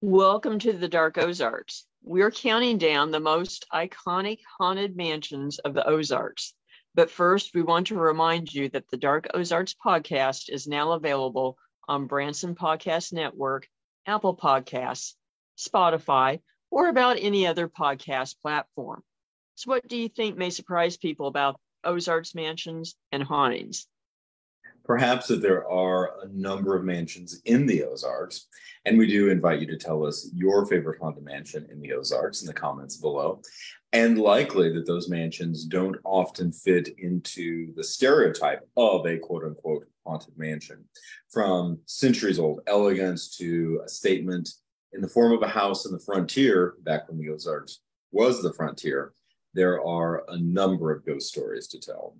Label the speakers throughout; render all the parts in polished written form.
Speaker 1: Welcome to the Dark Ozarks. We're counting down the most iconic haunted mansions of the Ozarks. But first, we want to remind you that the Dark Ozarks podcast is now available on Branson Podcast Network, Apple Podcasts, Spotify, or about any other podcast platform. So what do you think may surprise people about Ozarks mansions and hauntings?
Speaker 2: Perhaps that there are a number of mansions in the Ozarks, and we do invite you to tell us your favorite haunted mansion in the Ozarks in the comments below. And likely that those mansions don't often fit into the stereotype of a quote-unquote haunted mansion. From centuries-old elegance to a statement in the form of a house in the frontier, back when the Ozarks was the frontier, there are a number of ghost stories to tell.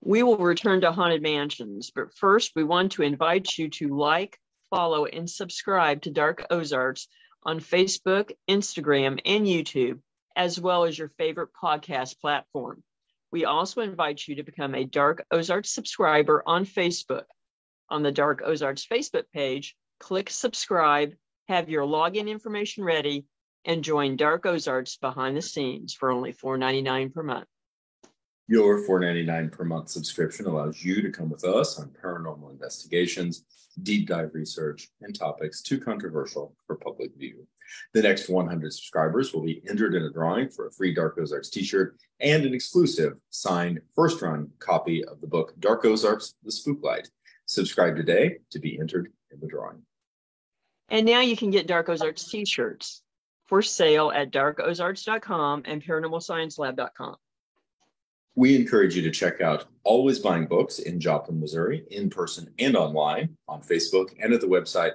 Speaker 1: We will return to haunted mansions, but first we want to invite you to like, follow, and subscribe to Dark Ozarks on Facebook, Instagram, and YouTube, as well as your favorite podcast platform. We also invite you to become a Dark Ozarks subscriber on Facebook. On the Dark Ozarks Facebook page, click subscribe, have your login information ready, and join Dark Ozarks behind the scenes for only $4.99 per month.
Speaker 2: Your $4.99 per month subscription allows you to come with us on paranormal investigations, deep dive research, and topics too controversial for public view. The next 100 subscribers will be entered in a drawing for a free Dark Ozarks t-shirt and an exclusive signed first-run copy of the book Dark Ozarks, The Spooklight. Subscribe today to be entered in the drawing.
Speaker 1: And now you can get Dark Ozarks t-shirts for sale at darkozarks.com and paranormalsciencelab.com.
Speaker 2: We encourage you to check out Always Buying Books in Joplin, Missouri, in person and online, on Facebook, and at the website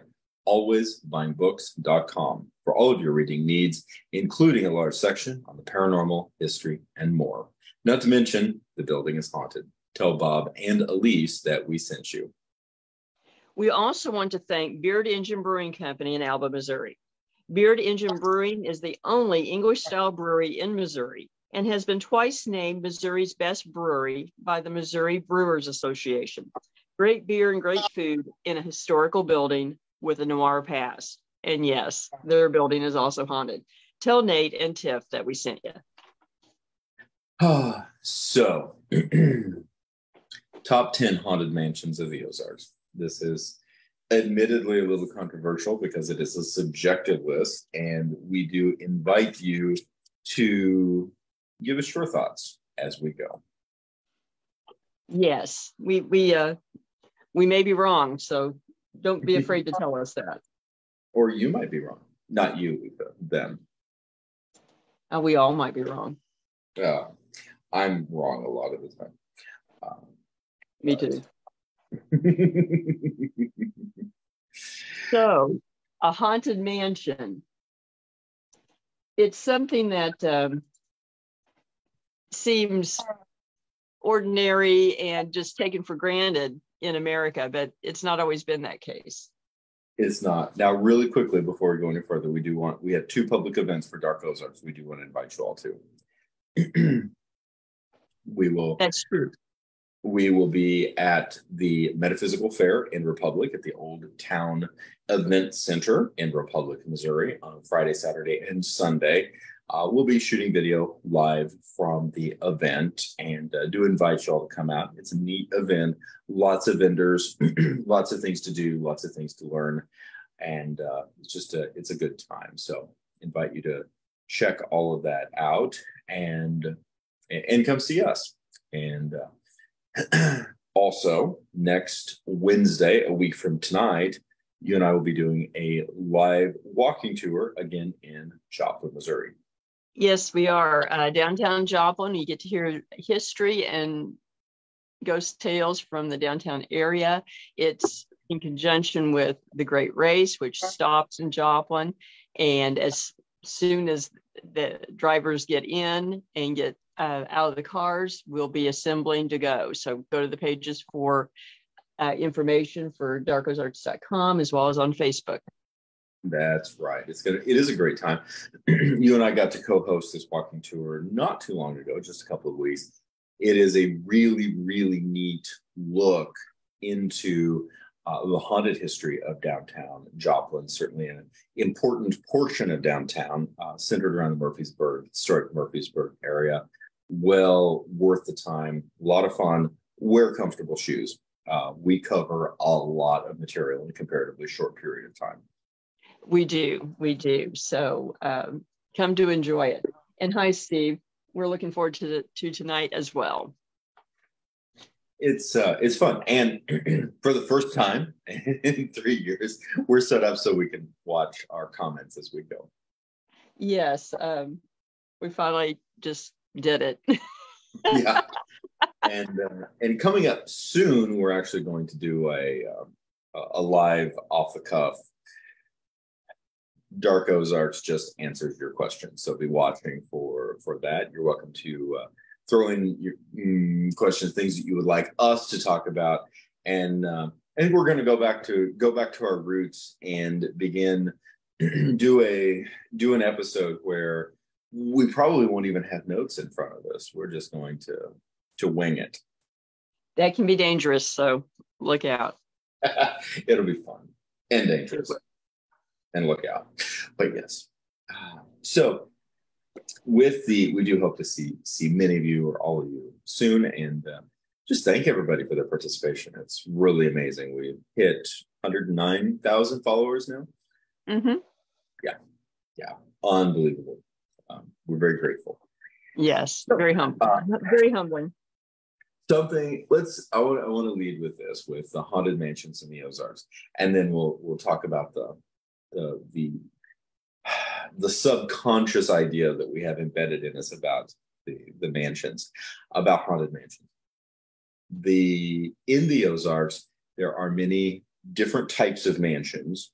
Speaker 2: alwaysbuyingbooks.com for all of your reading needs, including a large section on the paranormal, history, and more. Not to mention, the building is haunted. Tell Bob and Elise that we sent you.
Speaker 1: We also want to thank Beard Engine Brewing Company in Alba, Missouri. Beard Engine Brewing is the only English-style brewery in Missouri and has been twice named Missouri's best brewery by the Missouri Brewers Association. Great beer and great food in a historical building with a noir past. And yes, their building is also haunted. Tell Nate and Tiff that we sent you.
Speaker 2: So, top 10 haunted mansions of the Ozarks. This is admittedly a little controversial because it is a subjective list, and we do invite you to give us your thoughts as we go.
Speaker 1: Yes, we may be wrong, so don't be afraid to tell us that.
Speaker 2: Or you might be wrong. Not you, them.
Speaker 1: We all might be wrong.
Speaker 2: I'm wrong a lot of the time.
Speaker 1: Me too. So, a haunted mansion. It's something that seems ordinary and just taken for granted in America, but it's not always been that case.
Speaker 2: It's not. Now, really quickly, before we go any further, we have two public events for Dark Ozarks we do want to invite you all to.
Speaker 1: That's true.
Speaker 2: We will be at the Metaphysical Fair in Republic at the Old Town Event Center in Republic, Missouri on Friday, Saturday, and Sunday. We'll be shooting video live from the event and do invite you all to come out. It's a neat event, lots of vendors, lots of things to do, lots of things to learn, and it's a good time. So invite you to check all of that out and come see us. And also next Wednesday, a week from tonight, you and I will be doing a live walking tour again in Joplin, Missouri.
Speaker 1: Yes, we are. Downtown Joplin. You get to hear history and ghost tales from the downtown area. It's in conjunction with the Great Race, which stops in Joplin. And as soon as the drivers get in and get out of the cars, we'll be assembling to go. So go to the pages for information for darkozarks.com as well as on Facebook.
Speaker 2: That's right. It is a great time. You and I got to co-host this walking tour not too long ago, just a couple of weeks. It is a really, really neat look into the haunted history of downtown Joplin, certainly an important portion of downtown, centered around the historic Murfreesboro area. Well worth the time, a lot of fun. Wear comfortable shoes. We cover a lot of material in a comparatively short period of time.
Speaker 1: We do. So come to enjoy it. And hi, Steve. We're looking forward to tonight as well.
Speaker 2: It's fun, and for the first time in 3 years, we're set up so we can watch our comments as we go.
Speaker 1: Yes, we finally just did it.
Speaker 2: Yeah, and coming up soon, we're actually going to do a live off the cuff. Dark Ozarks just answers your question, so be watching for that. You're welcome to throw in your questions, things that you would like us to talk about, and we're going to go back to our roots and begin do an episode where we probably won't even have notes in front of us. We're just going to wing it.
Speaker 1: That can be dangerous, so look out.
Speaker 2: It'll be fun and dangerous, and look out. But yes, so. We do hope to see many of you or all of you soon, and just thank everybody for their participation. It's really amazing. We've hit 109,000 followers now.
Speaker 1: Mm-hmm.
Speaker 2: Yeah, unbelievable. We're very grateful.
Speaker 1: Yes, very humbling. Very humbling.
Speaker 2: I want to lead with this, with the haunted mansions in the Ozarks, and then we'll talk about the subconscious idea that we have embedded in us about the mansions, about haunted mansions. In the Ozarks, there are many different types of mansions.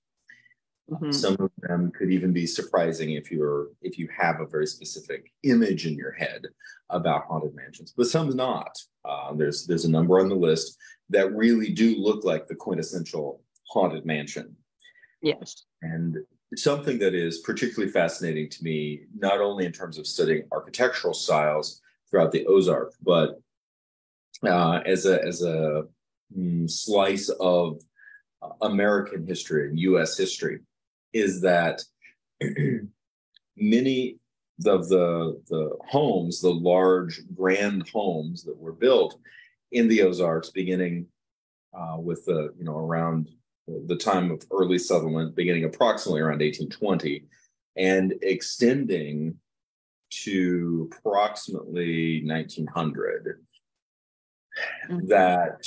Speaker 2: Mm-hmm. Some of them could even be surprising if you have a very specific image in your head about haunted mansions, but some not. There's a number on the list that really do look like the quintessential haunted mansion.
Speaker 1: Yes.
Speaker 2: And something that is particularly fascinating to me, not only in terms of studying architectural styles throughout the Ozarks, but as a slice of American history and U.S. history, is that many of the homes, the large grand homes that were built in the Ozarks, beginning with around the time of early settlement, beginning approximately around 1820 and extending to approximately 1900, that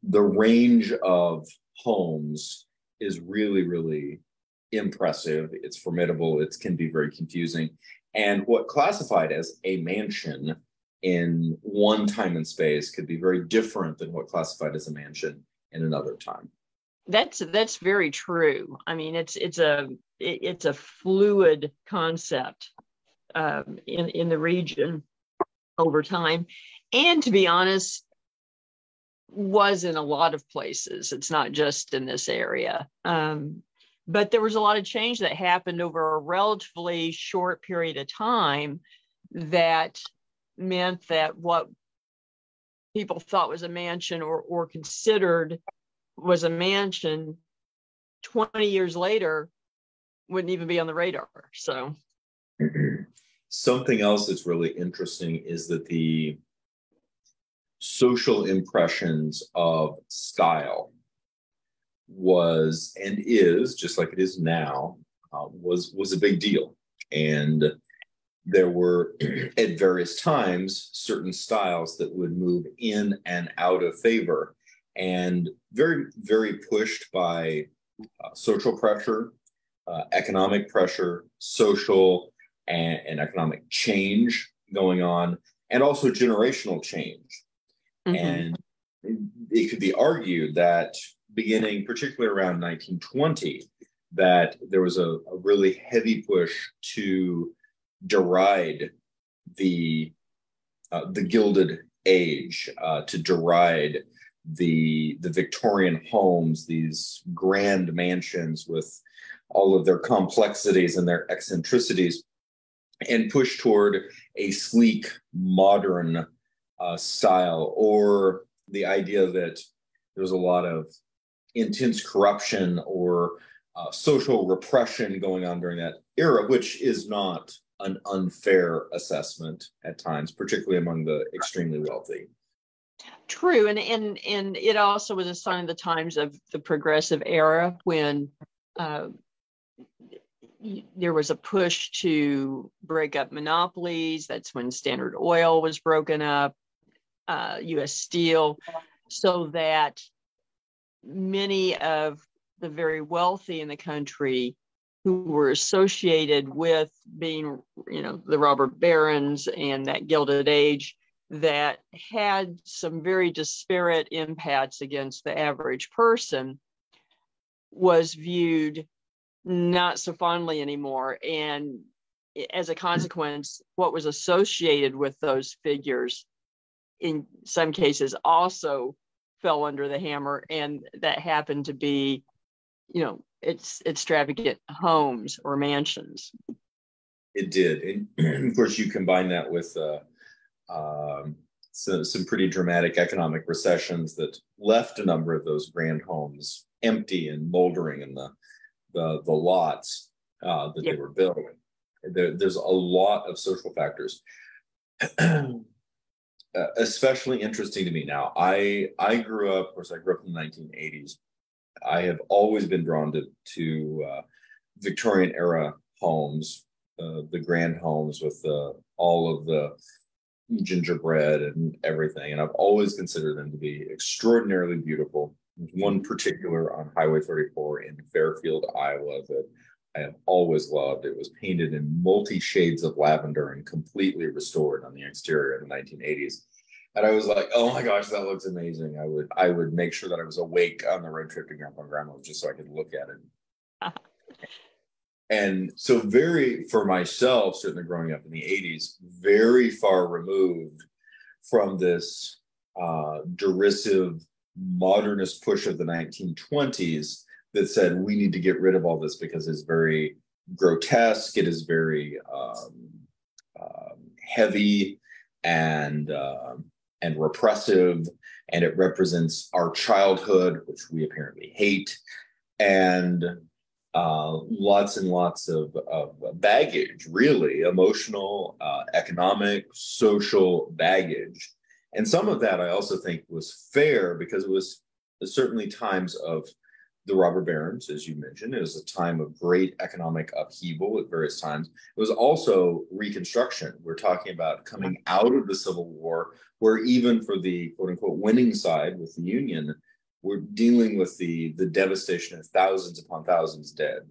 Speaker 2: the range of homes is really, really impressive. It's formidable. It can be very confusing. And what classified as a mansion in one time and space could be very different than what classified as a mansion in another time.
Speaker 1: That's very true. I mean, it's a fluid concept in the region over time, and to be honest, was in a lot of places. It's not just in this area, but there was a lot of change that happened over a relatively short period of time that meant that what people thought was a mansion or considered was a mansion 20 years later wouldn't even be on the radar. So
Speaker 2: something else that's really interesting is that the social impressions of style was and is, just like it is now, was a big deal. And there were at various times certain styles that would move in and out of favor, and very, very pushed by social pressure, economic pressure, social and economic change going on, and also generational change. Mm-hmm. And it could be argued that beginning particularly around 1920, that there was a really heavy push to deride the Gilded Age, to deride the Victorian homes, these grand mansions with all of their complexities and their eccentricities, and push toward a sleek, modern style, or the idea that there was a lot of intense corruption or social repression going on during that era, which is not an unfair assessment at times, particularly among the extremely wealthy.
Speaker 1: True, and it also was a sign of the times of the progressive era when there was a push to break up monopolies. That's when Standard Oil was broken up, U.S. Steel, so that many of the very wealthy in the country who were associated with being, the robber barons and that Gilded Age that had some very disparate impacts against the average person was viewed not so fondly anymore. And as a consequence, what was associated with those figures in some cases also fell under the hammer, and that happened to be, it's extravagant homes or mansions.
Speaker 2: It did. And of course, you combine that with some pretty dramatic economic recessions that left a number of those grand homes empty and moldering in the lots that
Speaker 1: Yep.
Speaker 2: they were building. There's a lot of social factors. Especially interesting to me now. I grew up, of course, I grew up in the 1980s. I have always been drawn to Victorian era homes, the grand homes with all of the gingerbread and everything. And I've always considered them to be extraordinarily beautiful. There's one particular on Highway 34 in Fairfield, Iowa, that I have always loved. It was painted in multi shades of lavender and completely restored on the exterior in the 1980s. And I was like, oh my gosh, that looks amazing. I would make sure that I was awake on the road trip to Grandpa and Grandma just so I could look at it. And so for myself, certainly growing up in the 80s, very far removed from this derisive modernist push of the 1920s that said we need to get rid of all this because it's very grotesque, it is very heavy and repressive, and it represents our childhood, which we apparently hate, and lots and lots of baggage, really emotional, economic, social baggage. And some of that I also think was fair because it was certainly times of the robber barons, as you mentioned. It was a time of great economic upheaval at various times. It was also Reconstruction. We're talking about coming out of the Civil War, where even for the quote unquote winning side with the Union, we're dealing with the devastation of thousands upon thousands dead.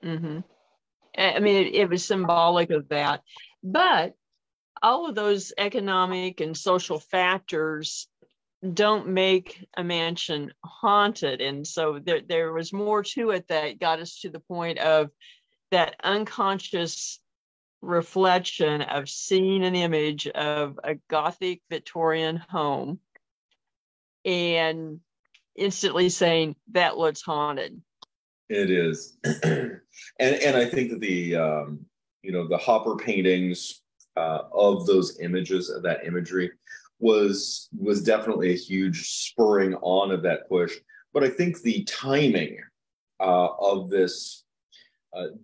Speaker 1: Mm-hmm. I mean, it was symbolic of that. But all of those economic and social factors don't make a mansion haunted. And so there was more to it that got us to the point of that unconscious reflection of seeing an image of a Gothic Victorian home and instantly saying that looks haunted.
Speaker 2: It is. and I think that the Hopper paintings of those images, of that imagery, was definitely a huge spurring on of that push. But I think the timing of this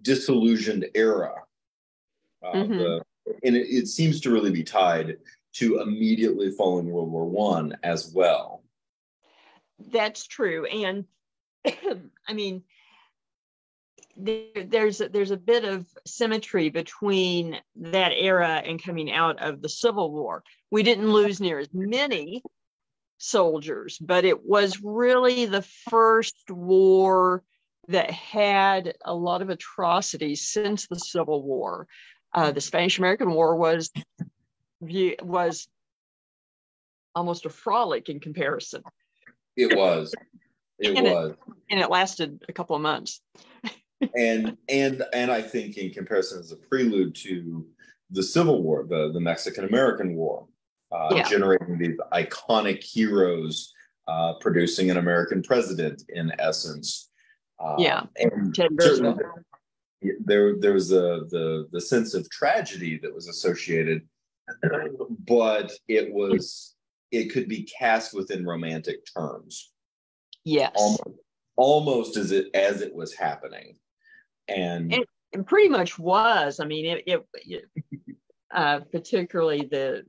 Speaker 2: disillusioned era, and it seems to really be tied to immediately following World War I as well.
Speaker 1: That's true. And I mean, there's a bit of symmetry between that era and coming out of the Civil War. We didn't lose near as many soldiers, but it was really the first war that had a lot of atrocities since the Civil War. The Spanish-American War was almost a frolic in comparison.
Speaker 2: It was.
Speaker 1: And it lasted a couple of months.
Speaker 2: and I think in comparison as a prelude to the Civil War, the Mexican-American War, generating these iconic heroes, producing an American president in essence. And certainly there was the sense of tragedy that was associated, but it could be cast within romantic terms.
Speaker 1: Yes.
Speaker 2: Almost as it was happening. And
Speaker 1: pretty much was. I mean, particularly the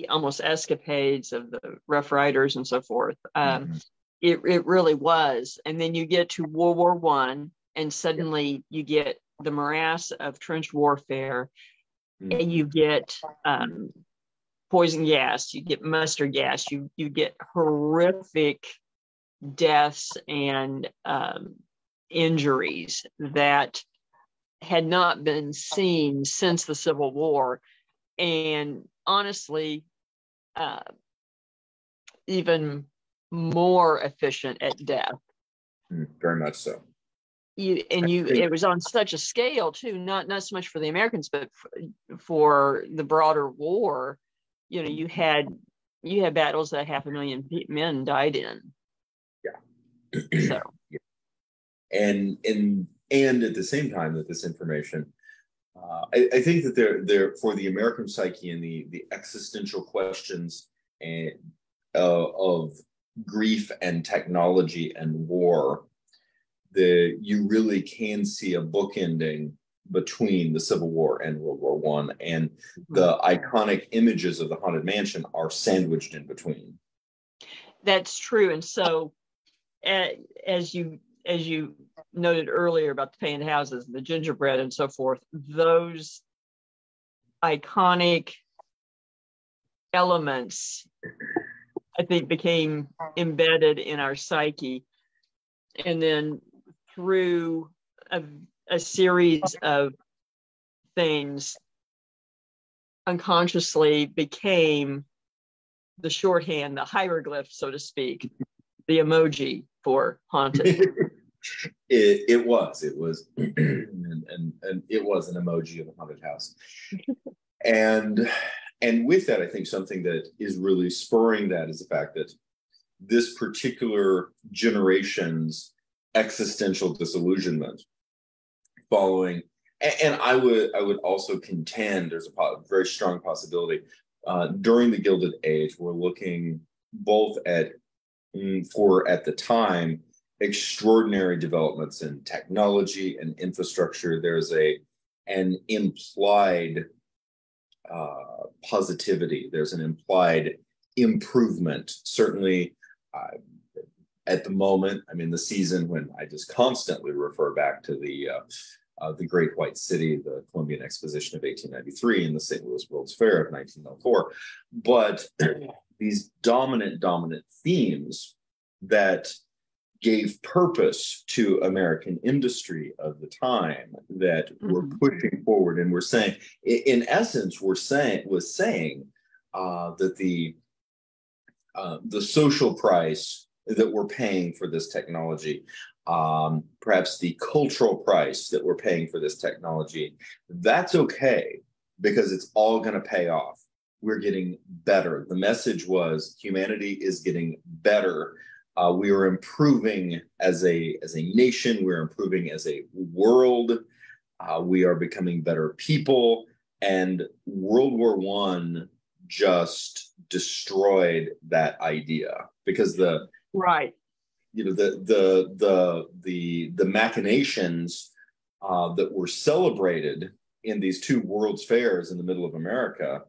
Speaker 1: almost escapades of the Rough Riders and so forth. It really was. And then you get to World War I, and suddenly you get the morass of trench warfare, and you get poison gas, you get mustard gas, you get horrific deaths and injuries that had not been seen since the Civil War, and honestly, even more efficient at death.
Speaker 2: Very much so.
Speaker 1: It was on such a scale too, not so much for the Americans, but for the broader war. You know, you had battles that 500,000 men died in.
Speaker 2: Yeah.
Speaker 1: So.
Speaker 2: Yeah. And at the same time that this information, I think that there for the American psyche and the existential questions of grief and technology and war, you really can see a bookending between the Civil War and World War I, and the iconic images of the Haunted Mansion are sandwiched in between.
Speaker 1: That's true. And so, as you noted earlier about the painted houses, the gingerbread and so forth, those iconic elements, I think, became embedded in our psyche. And then through a series of things, unconsciously became the shorthand, the hieroglyph, so to speak, the emoji for haunted.
Speaker 2: It was, and it was an emoji of a haunted house. And with that, I think something that is really spurring that is the fact that this particular generation's existential disillusionment following, and I would also contend there's a very strong possibility during the Gilded Age, we're looking both at the time extraordinary developments in technology and infrastructure. There's an implied positivity. There's an implied improvement. Certainly, at the moment, I mean, the season when I just constantly refer back to the Great White City, the Columbian Exposition of 1893, and the St. Louis World's Fair of 1904. But these dominant themes that gave purpose to American industry of the time that we're pushing forward, and we're saying, in essence, was saying that the social price that we're paying for this technology, perhaps the cultural price that we're paying for this technology, that's okay because it's all going to pay off. We're getting better. The message was humanity is getting better. We are improving as a nation. We're improving as a world. We are becoming better people. And World War I just destroyed that idea because the machinations that were celebrated in these two World's Fairs in the middle of America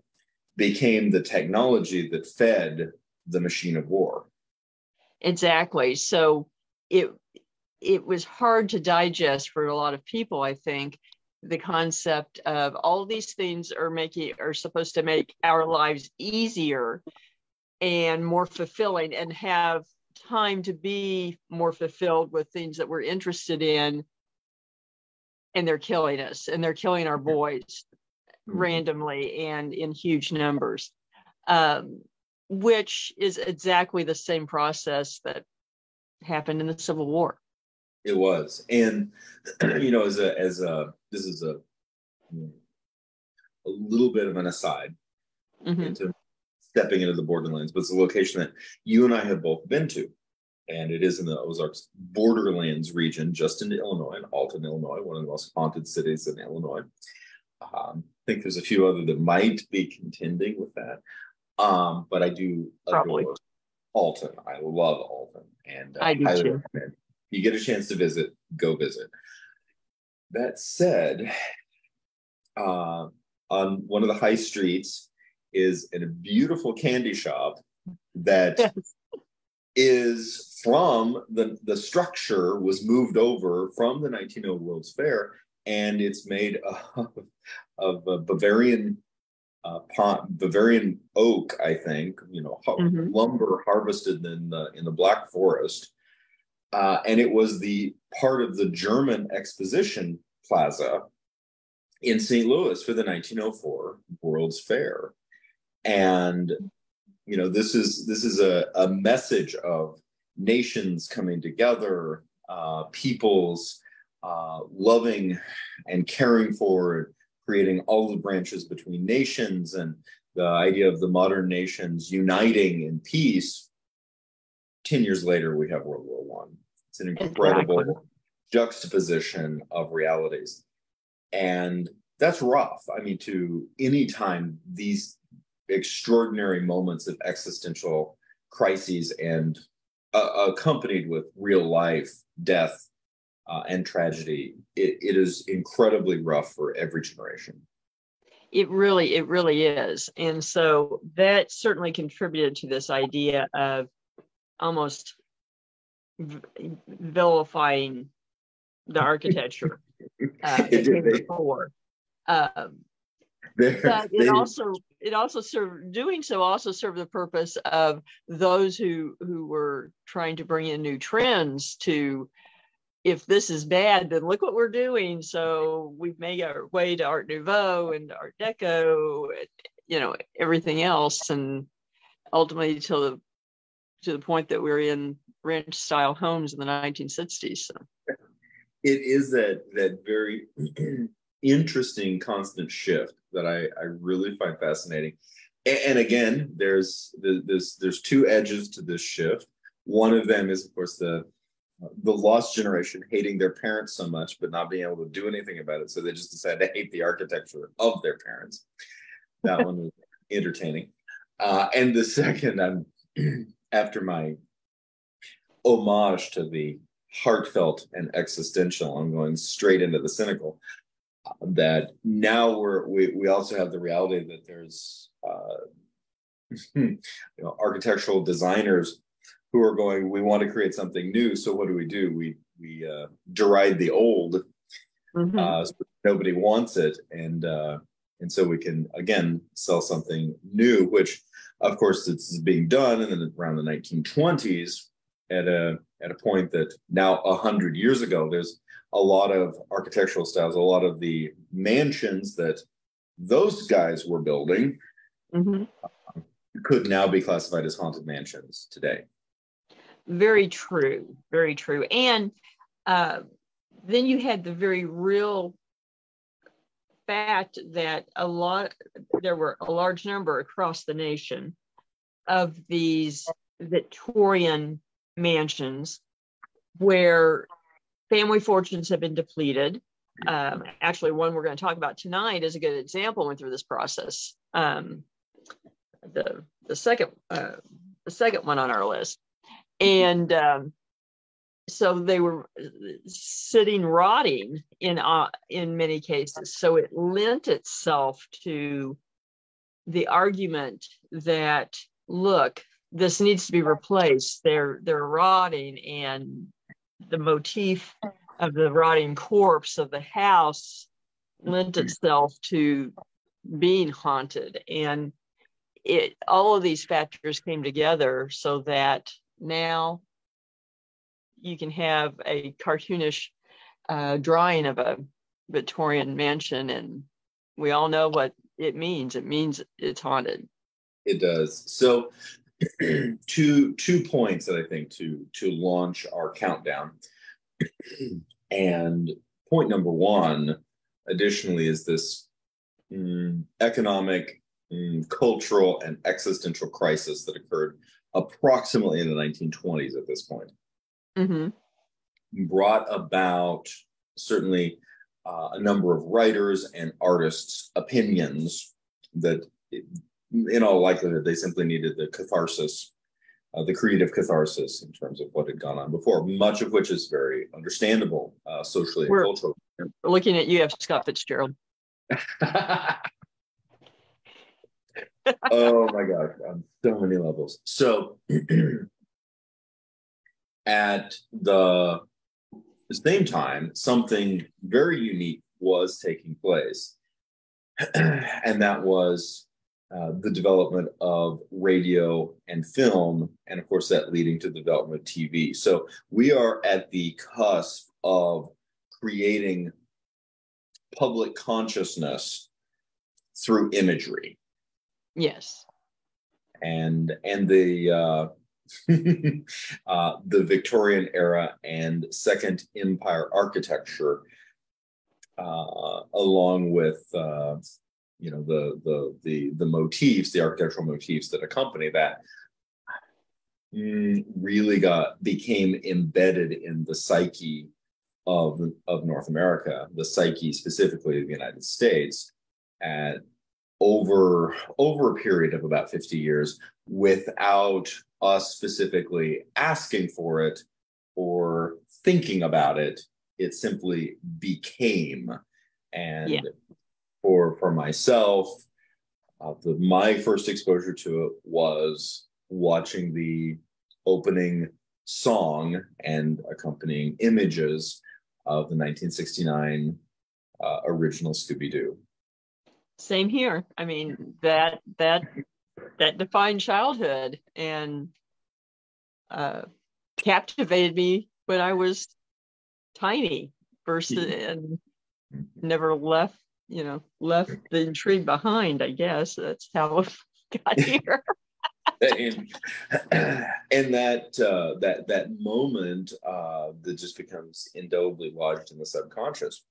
Speaker 2: became the technology that fed the machine of war.
Speaker 1: Exactly. So it was hard to digest for a lot of people, I think, the concept of all of these things are supposed to make our lives easier and more fulfilling, and have time to be more fulfilled with things that we're interested in, and they're killing us, and they're killing our boys randomly and in huge numbers, which is exactly the same process that happened in the Civil War.
Speaker 2: It was. And this is a little bit of an aside into stepping into the borderlands, but it's a location that you and I have both been to. And it is in the Ozarks borderlands region, just into Illinois, in Alton, Illinois, one of the most haunted cities in Illinois. I think there's a few other that might be contending with that. But I do adore Alton. I love Alton, and
Speaker 1: I do
Speaker 2: highly
Speaker 1: too.
Speaker 2: recommend. If you get a chance to visit, go visit. That said, on one of the high streets is a beautiful candy shop that is from the structure was moved over from the 1900 World's Fair, and it's made of a Bavarian Bavarian oak, I think, lumber harvested in the Black Forest, and it was the part of the German Exposition Plaza in St. Louis for the 1904 World's Fair. And this is a message of nations coming together, peoples loving and caring for, creating all the branches between nations, and the idea of the modern nations uniting in peace. 10 years later, we have World War One. It's an incredible juxtaposition of realities. And that's rough. I mean, to any time these extraordinary moments of existential crises and accompanied with real life, death, and tragedy, it is incredibly rough for every generation.
Speaker 1: It really is. And so that certainly contributed to this idea of almost vilifying the architecture that came before. But it also served the purpose of those who were trying to bring in new trends to, if this is bad, then look what we're doing. So we've made our way to Art Nouveau and Art Deco, everything else, and ultimately to the point that we're in ranch style homes in the 1960s. So
Speaker 2: it is that very interesting constant shift that I really find fascinating. And again, there's two edges to this shift. One of them is, of course, the lost generation hating their parents so much, but not being able to do anything about it. So they just decide to hate the architecture of their parents. That one was entertaining. And the second, after my homage to the heartfelt and existential, I'm going straight into the cynical. That now we also have the reality that there's architectural designers who are going, we want to create something new. So what do? We deride the old, so nobody wants it, and so we can again sell something new, which of course it's being done. And then around the 1920s, at a point that now 100 years ago, there's a lot of architectural styles, a lot of the mansions that those guys were building could now be classified as haunted mansions today.
Speaker 1: Very true, very true. And then you had the very real fact that there were a large number across the nation of these Victorian mansions where family fortunes have been depleted. Actually, one we're going to talk about tonight is a good example. Went through this process. The second one on our list, and so they were sitting rotting in many cases. So it lent itself to the argument that, look, this needs to be replaced. They're rotting, and the motif of the rotting corpse of the house lent itself to being haunted. And all of these factors came together so that now you can have a cartoonish drawing of a Victorian mansion, and we all know what it means. It means it's haunted.
Speaker 2: It does. So two points that I think to launch our countdown. And point number one, additionally, is this economic, cultural, and existential crisis that occurred approximately in the 1920s at this point. Brought about certainly a number of writers and artists' opinions that in all likelihood they simply needed the catharsis the creative catharsis in terms of what had gone on before, much of which is very understandable socially and culturally.
Speaker 1: We're looking at you, F. Scott Fitzgerald.
Speaker 2: Oh my gosh, on so many levels. So at the same time, something very unique was taking place, and that was the development of radio and film, and of course that leading to the development of TV. So we are at the cusp of creating public consciousness through imagery.
Speaker 1: Yes.
Speaker 2: And the the Victorian era and Second Empire architecture, along with you know, the motifs, the architectural motifs that accompany that, really became embedded in the psyche of North America, the psyche specifically of the United States, at over a period of about 50 years, without us specifically asking for it or thinking about it. It simply became. And for myself, my first exposure to it was watching the opening song and accompanying images of the 1969 original Scooby-Doo.
Speaker 1: Same here. I mean, that defined childhood and captivated me when I was tiny, and never left the intrigue behind. I guess that's how it got here.
Speaker 2: and that moment that just becomes indelibly lodged in the subconscious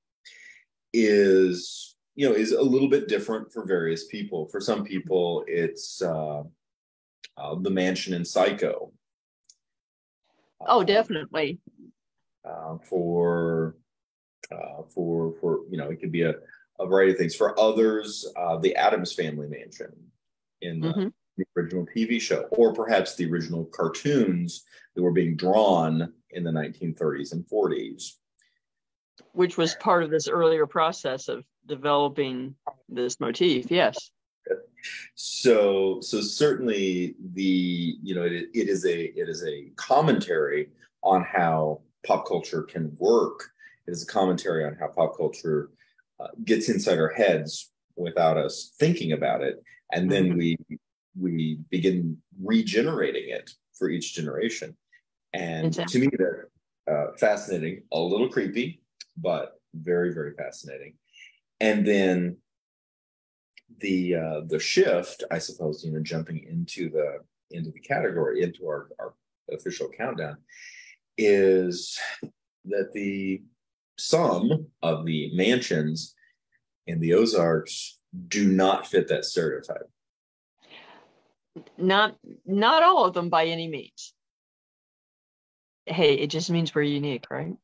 Speaker 2: is a little bit different for various people. For some people, it's the mansion in Psycho.
Speaker 1: Oh, definitely.
Speaker 2: For it could be a variety of things. For others, the Addams Family mansion in the original TV show, or perhaps the original cartoons that were being drawn in the 1930s and 40s.
Speaker 1: Which was part of this earlier process of developing this motif, yes.
Speaker 2: So certainly it is a commentary on how pop culture can work. It is a commentary on how pop culture gets inside our heads without us thinking about it, and then we begin regenerating it for each generation. And to me, that's fascinating, a little creepy, but very, very fascinating. And then the shift, I suppose, jumping into the category, into our official countdown, is that some of the mansions in the Ozarks do not fit that stereotype.
Speaker 1: Not all of them by any means. Hey, it just means we're unique, right?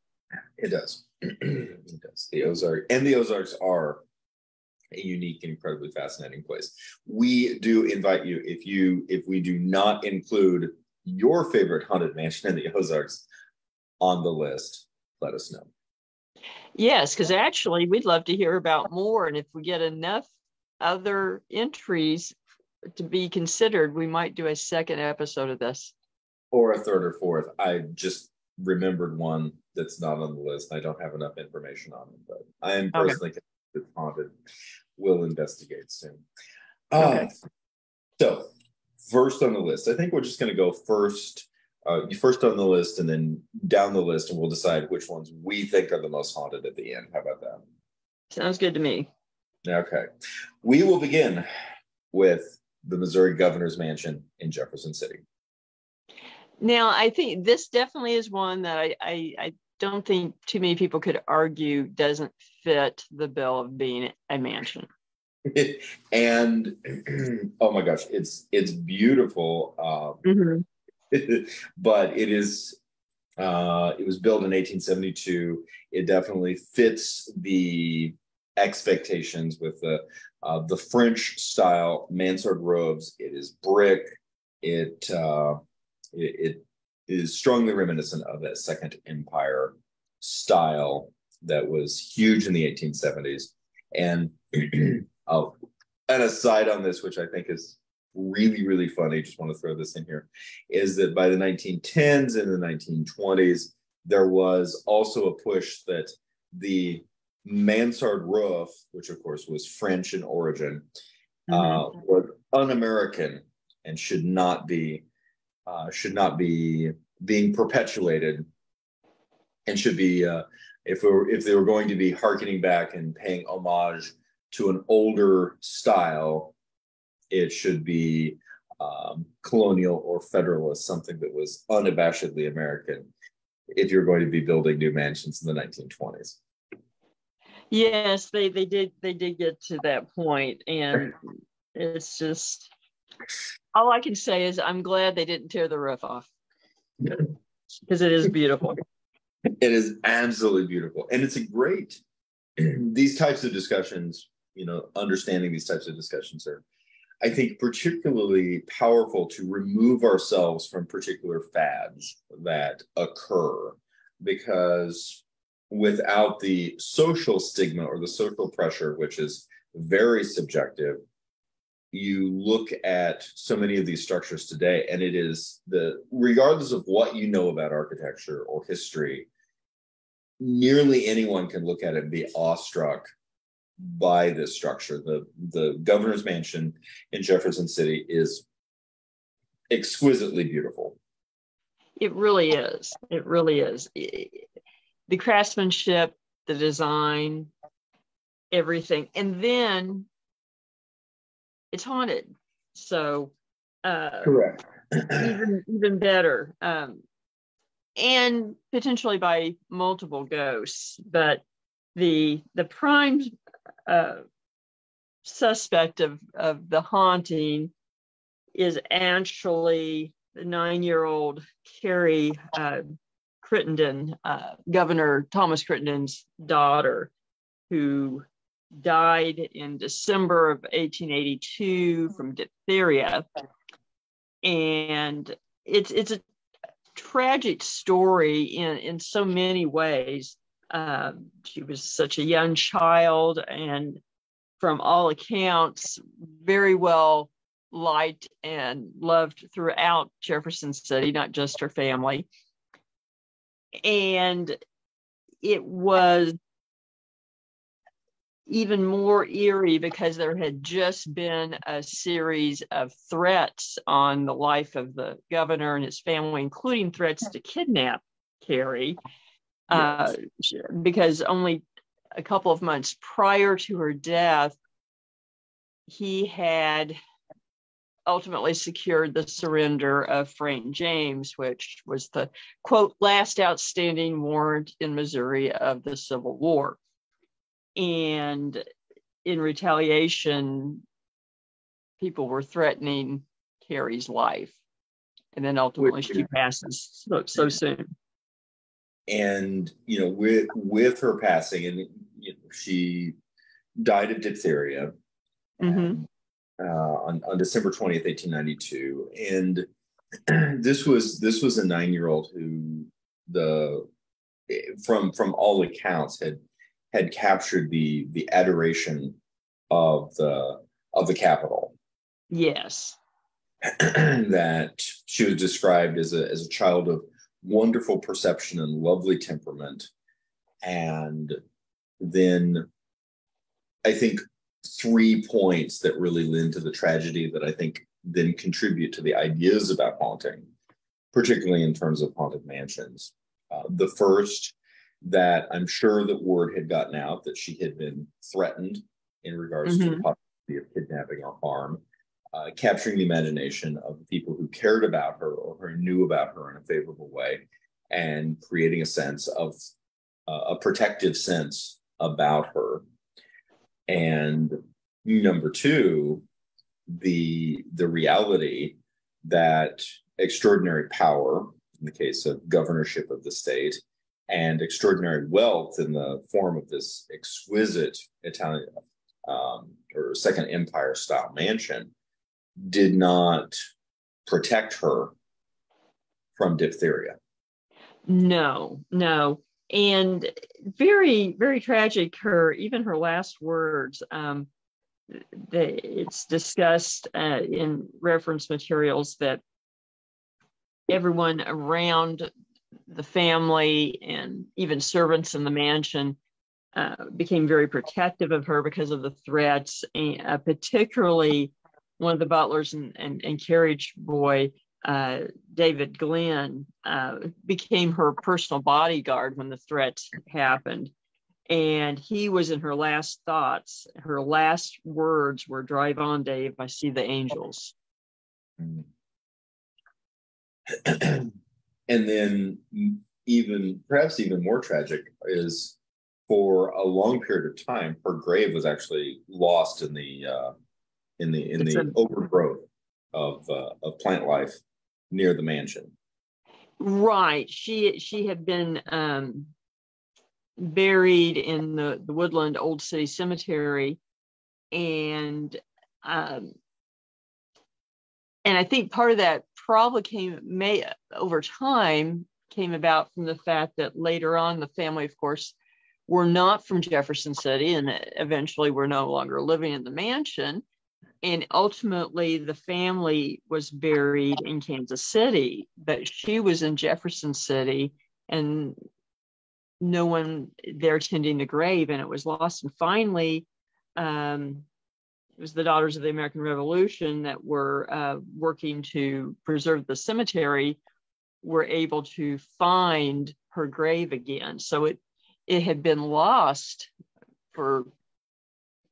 Speaker 2: It does. It does. The Ozarks are a unique and incredibly fascinating place. We do invite you, if we do not include your favorite haunted mansion in the Ozarks on the list, let us know.
Speaker 1: Yes, because actually we'd love to hear about more, and if we get enough other entries to be considered, we might do a second episode of this,
Speaker 2: or a third or fourth. I just remembered one that's not on the list. I don't have enough information on it, but I am personally convinced it's haunted. We'll investigate soon. So first on the list, I think we're just going to go first on the list and then down the list, and we'll decide which ones we think are the most haunted at the end. How about that?
Speaker 1: Sounds good to me.
Speaker 2: Okay. We will begin with the Missouri Governor's Mansion in Jefferson City.
Speaker 1: Now, I think this definitely is one that I don't think too many people could argue doesn't fit the bill of being a mansion.
Speaker 2: And oh my gosh, it's beautiful. But it was built in 1872. It definitely fits the expectations with the French style mansard roofs. It is brick. It it is strongly reminiscent of that Second Empire style that was huge in the 1870s. And oh, an aside on this, which I think is really, really funny, just want to throw this in here, is that by the 1910s and the 1920s, there was also a push that the mansard roof, which of course was French in origin, was un-American and should not be being perpetuated, and should be if they were going to be hearkening back and paying homage to an older style, it should be colonial or federalist, something that was unabashedly American, if you're going to be building new mansions in the 1920s.
Speaker 1: Yes, they did get to that point, and it's just, all I can say is I'm glad they didn't tear the roof off, because it is beautiful.
Speaker 2: It is absolutely beautiful, and it's a great, these types of discussions, understanding these types of discussions are, I think, particularly powerful to remove ourselves from particular fads that occur, because without the social stigma or the social pressure, which is very subjective, you look at so many of these structures today, and it is regardless of what you know about architecture or history, nearly anyone can look at it and be awestruck by this structure. The governor's mansion in Jefferson City is exquisitely beautiful.
Speaker 1: It really is. It really is. The craftsmanship, the design, everything. And then it's haunted. So
Speaker 2: correct.
Speaker 1: even better. And potentially by multiple ghosts. But the prime suspect of the haunting is actually the 9-year-old Carrie Crittenden, Governor Thomas Crittenden's daughter, who died in December of 1882 from diphtheria. And it's a tragic story in so many ways. She was such a young child, and from all accounts, very well liked and loved throughout Jefferson City, not just her family. And it was even more eerie because there had just been a series of threats on the life of the governor and his family, including threats to kidnap Carrie. Yes. Because only a couple of months prior to her death, he had ultimately secured the surrender of Frank James, which was the, quote, last outstanding warrant in Missouri of the Civil War. And in retaliation, people were threatening Carrie's life. And then ultimately she passes so soon.
Speaker 2: And, with her passing, and she died of diphtheria on December 20th, 1892. And this was a 9-year-old who from all accounts had captured the adoration of the capital.
Speaker 1: Yes.
Speaker 2: That she was described as a child of wonderful perception and lovely temperament. And then I think 3 points that really lend to the tragedy that I think then contribute to the ideas about haunting, particularly in terms of haunted mansions. The first, that I'm sure that word had gotten out that she had been threatened in regards to the possibility of kidnapping or harm, capturing the imagination of the people who cared about her or who knew about her in a favorable way, and creating a sense of a protective sense about her. And number two, the reality that extraordinary power, in the case of governorship of the state, and extraordinary wealth in the form of this exquisite Italian or Second Empire style mansion, did not protect her from diphtheria.
Speaker 1: No, no. And very, very tragic. Even her last words, it's discussed in reference materials that everyone around the family and even servants in the mansion became very protective of her because of the threats, and particularly one of the butlers and carriage boy, David Glenn, became her personal bodyguard when the threats happened. And he was in her last thoughts. Her last words were, "Drive on, Dave. I see the angels."
Speaker 2: And then perhaps even more tragic is, for a long period of time, her grave was actually lost in the overgrowth of plant life near the mansion.
Speaker 1: Right. She had been buried in the Woodland Old City Cemetery, and I think part of that probably over time came about from the fact that later on the family, of course, were not from Jefferson City, and eventually were no longer living in the mansion. And ultimately, the family was buried in Kansas City, but she was in Jefferson City, and no one there tending the grave, and it was lost. And finally, it was the Daughters of the American Revolution that were working to preserve the cemetery, were able to find her grave again. So it had been lost for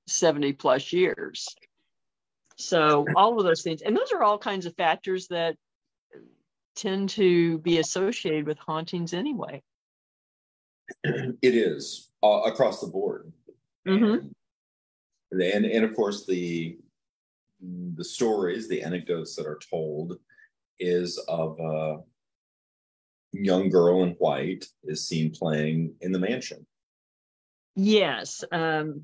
Speaker 1: 70 plus years. So all of those things, and those are all kinds of factors that tend to be associated with hauntings anyway.
Speaker 2: It is across the board.
Speaker 1: Mm-hmm.
Speaker 2: And of course the stories, the anecdotes that are told is of a young girl in white is seen playing in the mansion.
Speaker 1: Yes. There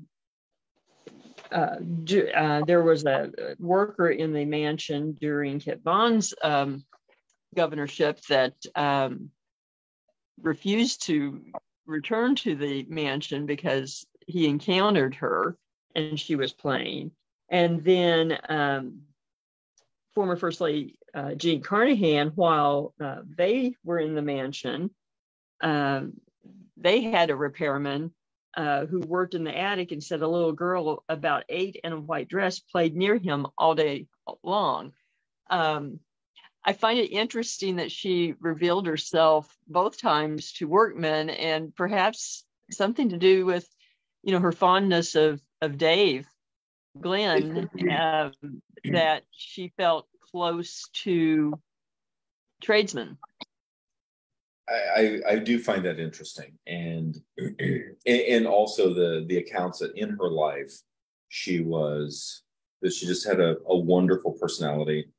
Speaker 1: was a worker in the mansion during Kit Bond's governorship that refused to return to the mansion because he encountered her and she was playing. And then former First Lady Jean Carnahan, while they were in the mansion, they had a repairman who worked in the attic, and said a little girl about 8 in a white dress played near him all day long. I find it interesting that she revealed herself both times to workmen, and perhaps something to do with, her fondness of Dave Glenn, that she felt close to tradesmen.
Speaker 2: I do find that interesting, and also the accounts that in her life she just had a wonderful personality.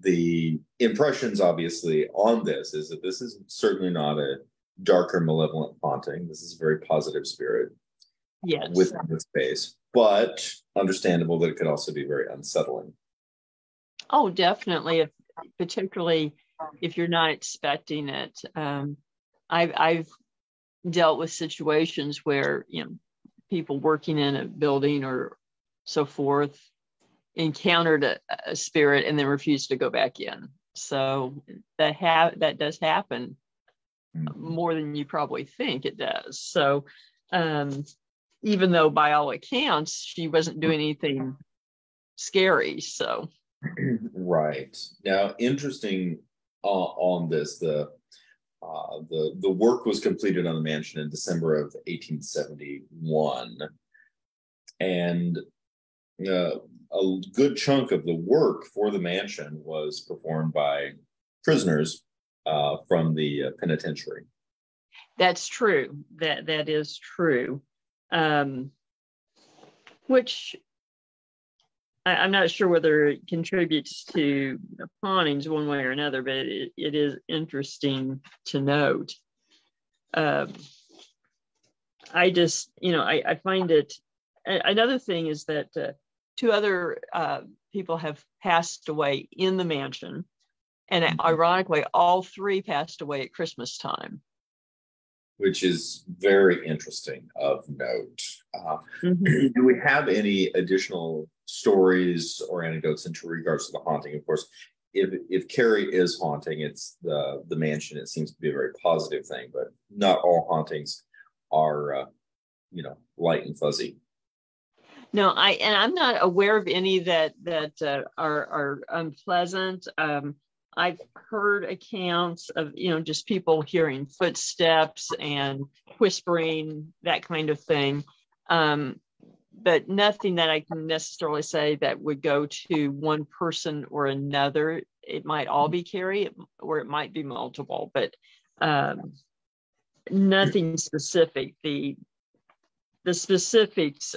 Speaker 2: The impressions, obviously, on this is that this is certainly not a dark or malevolent haunting. This is a very positive spirit,
Speaker 1: yes,
Speaker 2: within the space, but understandable that it could also be very unsettling.
Speaker 1: Oh, definitely, particularly if you're not expecting it. I've dealt with situations where people working in a building or so forth encountered a spirit and then refused to go back in. So that does happen more than you probably think it does. So even though by all accounts she wasn't doing anything scary, so
Speaker 2: right. Now, interesting on this, the work was completed on the mansion in December of 1871, and a good chunk of the work for the mansion was performed by prisoners from the penitentiary.
Speaker 1: That's true. That is true. Which I'm not sure whether it contributes to the hauntings one way or another, but it is interesting to note. I just, I find it. Another thing is that 2 other people have passed away in the mansion, And ironically, all three passed away at Christmas time.
Speaker 2: Which is very interesting of note. Do we have any additional stories or anecdotes in regards to the haunting? Of course, if Carrie is haunting, it's the mansion. It seems to be a very positive thing, but not all hauntings are, light and fuzzy.
Speaker 1: No, I'm not aware of any that are unpleasant. I've heard accounts of, just people hearing footsteps and whispering, that kind of thing. But nothing that I can necessarily say that would go to one person or another. It might all be Carrie, or it might be multiple, but nothing specific. The specifics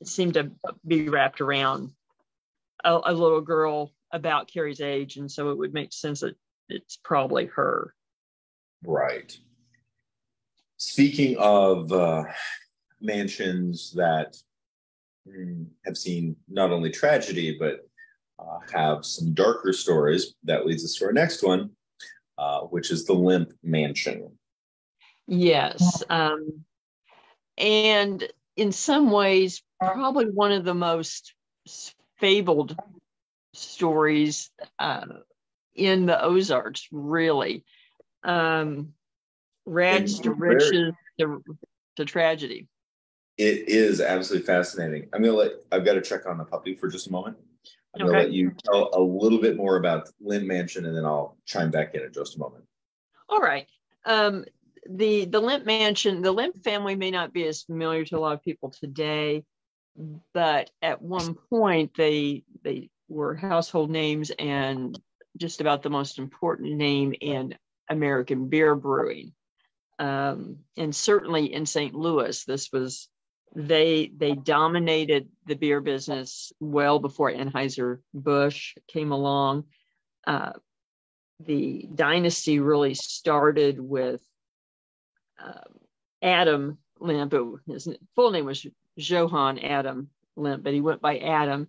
Speaker 1: seem to be wrapped around a little girl about Carrie's age, and so it would make sense that it's probably her.
Speaker 2: Right. Speaking of mansions that have seen not only tragedy, but have some darker stories, that leads us to our next one, which is the Limp Mansion.
Speaker 1: Yes. And in some ways, probably one of the most fabled stories in the Ozarks, really. Rags to riches to tragedy.
Speaker 2: It is absolutely fascinating. I've got to check on the puppy for just a moment. I'm going to let you tell a little bit more about Limp Mansion, and then I'll chime back in just a moment.
Speaker 1: All right. The Limp Mansion, the Limp family may not be as familiar to a lot of people today, but at one point they were household names and just about the most important name in American beer brewing. And certainly in St. Louis, they dominated the beer business well before Anheuser-Busch came along. The dynasty really started with Adam Limp. His full name was Johann Adam Limp, but he went by Adam,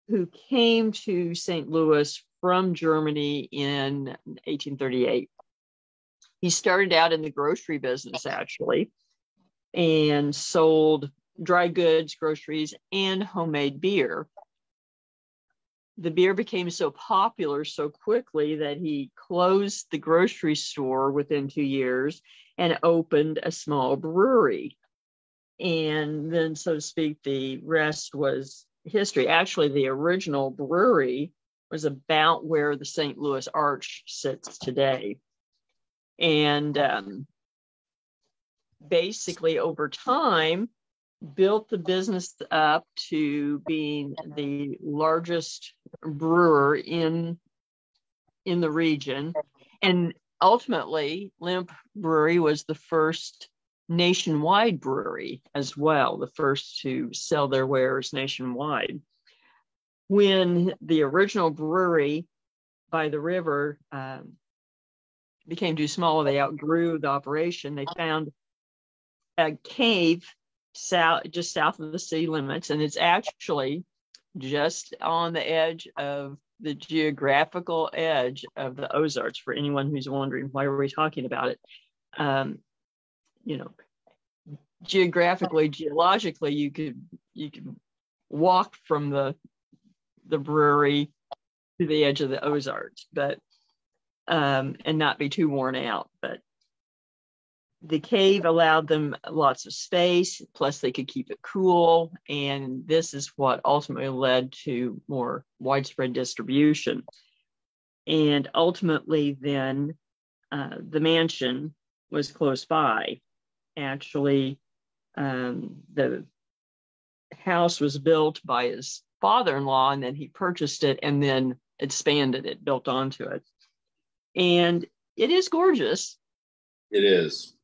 Speaker 1: who came to St. Louis from Germany in 1838. He started out in the grocery business, actually, and sold dry goods, groceries, and homemade beer. The beer became so popular so quickly that he closed the grocery store within 2 years and opened a small brewery. And then, so to speak, the rest was history. Actually, the original brewery was about where the St. Louis Arch sits today. And basically, over time, built the business up to being the largest brewer in the region. And ultimately, Limp Brewery was the first nationwide brewery as well, the first to sell their wares nationwide. When the original brewery by the river became too small, they outgrew the operation. They found a cave just south of the city limits, and it's actually just on the edge of the geographical edge of the Ozarks. For anyone who's wondering why are we talking about it, geologically, you could walk from the brewery to the edge of the Ozarks, but and not be too worn out. But the cave allowed them lots of space, plus they could keep it cool. And this is what ultimately led to more widespread distribution. And ultimately then the mansion was close by. Actually, the house was built by his father-in-law, and then he purchased it and then expanded it, built onto it. And it is gorgeous.
Speaker 2: It is.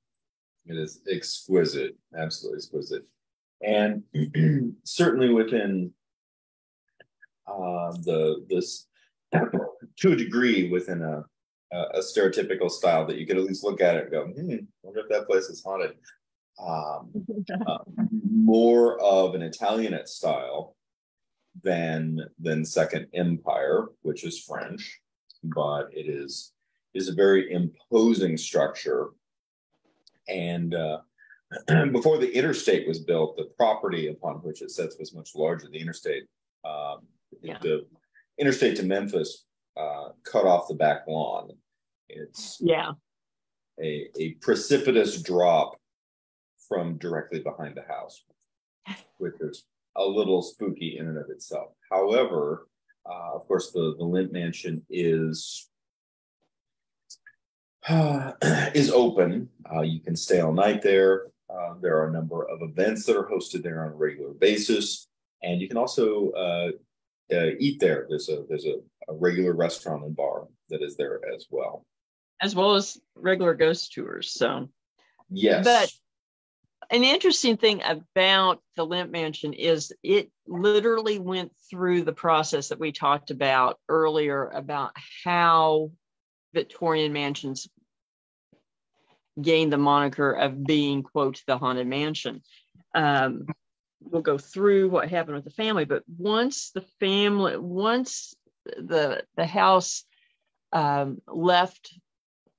Speaker 2: It is exquisite, absolutely exquisite. And certainly within this, to a degree, within a stereotypical style that you could at least look at it and go, wonder if that place is haunted. More of an Italianate style than Second Empire, which is French. but it is a very imposing structure. And before the interstate was built, the property upon which it sits was much larger. The interstate, the interstate to Memphis, cut off the back lawn. It's a precipitous drop from directly behind the house, which is a little spooky in and of itself. However, of course, the Limp Mansion is open. You can stay all night there. There are a number of events that are hosted there on a regular basis, and you can also eat there. There's a regular restaurant and bar that is there as well
Speaker 1: as regular ghost tours. So
Speaker 2: yes,
Speaker 1: but an interesting thing about the Limp Mansion is it literally went through the process that we talked about earlier about how Victorian mansions gained the moniker of being, quote, the haunted mansion. We'll go through what happened with the family, but once the house left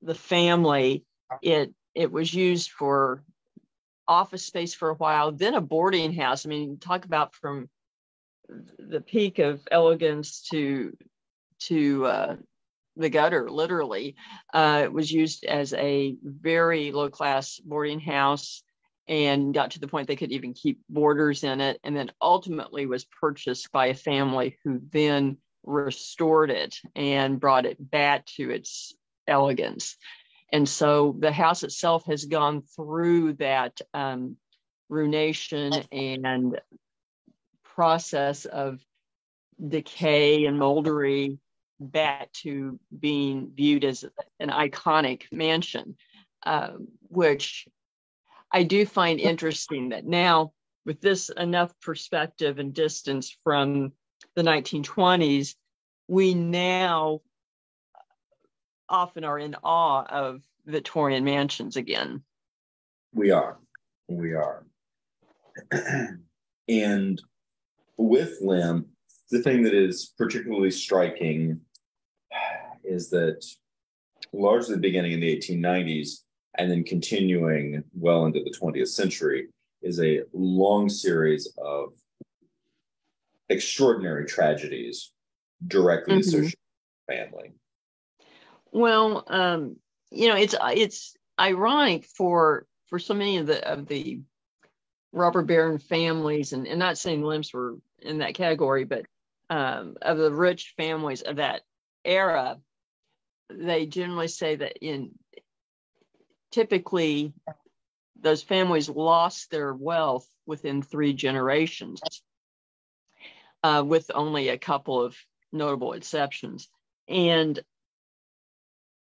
Speaker 1: the family, it was used for office space for a while, then a boarding house. I mean, talk about from the peak of elegance to the gutter, literally. It was used as a very low-class boarding house and got to the point they could even keep boarders in it, and then ultimately was purchased by a family who then restored it and brought it back to its elegance. And so the house itself has gone through that ruination and process of decay and moldery back to being viewed as an iconic mansion, which I do find interesting that now, with this enough perspective and distance from the 1920s, we now often are in awe of Victorian mansions again.
Speaker 2: We are. And with Limp, the thing that is particularly striking is that largely beginning in the 1890s and then continuing well into the 20th century is a long series of extraordinary tragedies directly associated with family.
Speaker 1: Well, it's ironic for so many of the robber baron families, and not saying Limps were in that category, but of the rich families of that era, they generally say that typically those families lost their wealth within 3 generations, with only a couple of notable exceptions. And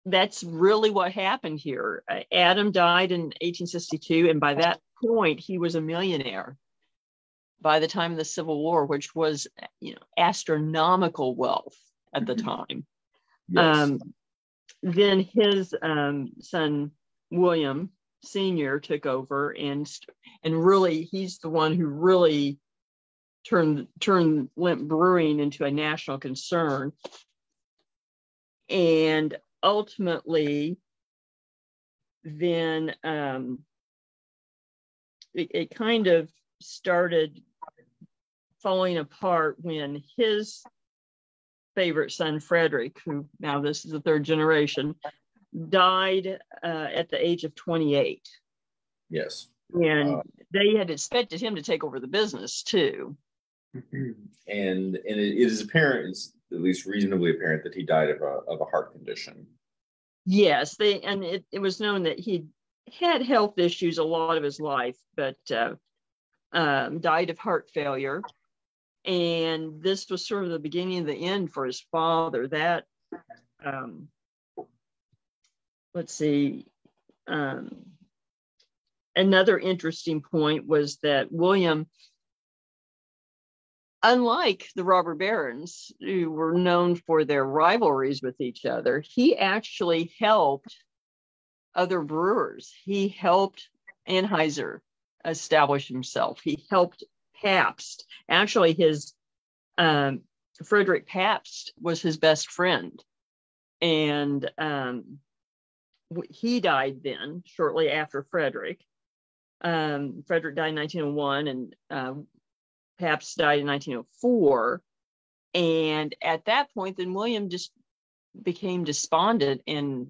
Speaker 1: that's really what happened here. Adam died in 1862, and by that point, he was a millionaire by the time of the Civil War, which was, astronomical wealth at the time. Yes. Then his son, William Sr., took over, and really, he's the one who really turned Limp Brewing into a national concern. And ultimately, then it kind of started falling apart when his favorite son, Frederick, who now this is the 3rd generation, died at the age of 28.
Speaker 2: Yes.
Speaker 1: And they had expected him to take over the business too.
Speaker 2: And it is apparent, it's at least reasonably apparent, that he died of a heart condition.
Speaker 1: Yes, it was known that he had health issues a lot of his life, but died of heart failure. And this was sort of the beginning of the end for his father. That, let's see, another interesting point was that William, unlike the robber barons, who were known for their rivalries with each other, he actually helped other brewers. He helped Anheuser establish himself. He helped Pabst. Actually, his Frederick Pabst was his best friend. And he died then, shortly after Frederick. Frederick died in 1901, and Pabst died in 1904. And at that point, then William just became despondent and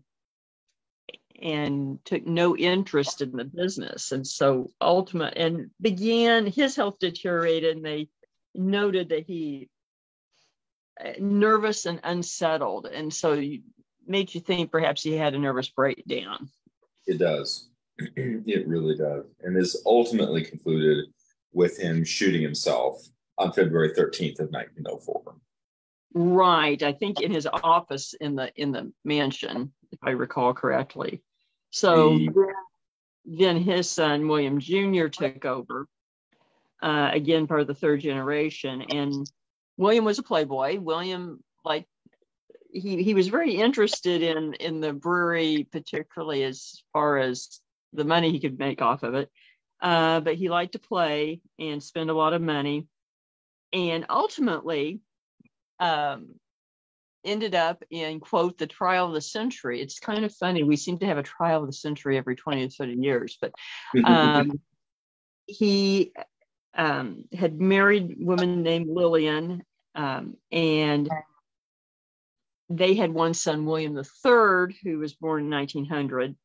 Speaker 1: took no interest in the business. And so his health deteriorated, and they noted that he nervous and unsettled. And so made you think perhaps he had a nervous breakdown.
Speaker 2: It does. It really does. And is ultimately concluded with him shooting himself on February 13th of 1904.
Speaker 1: Right. I think in his office in the mansion, if I recall correctly. So then his son, William Jr., took over, again, part of the third generation. And William was a playboy. William, he was very interested in the brewery, particularly as far as the money he could make off of it. But he liked to play and spend a lot of money. And ultimately, ended up in, quote, the trial of the century. It's kind of funny. We seem to have a trial of the century every 20 to 30 years. But he had married a woman named Lillian, and they had one son, William III, who was born in 1900.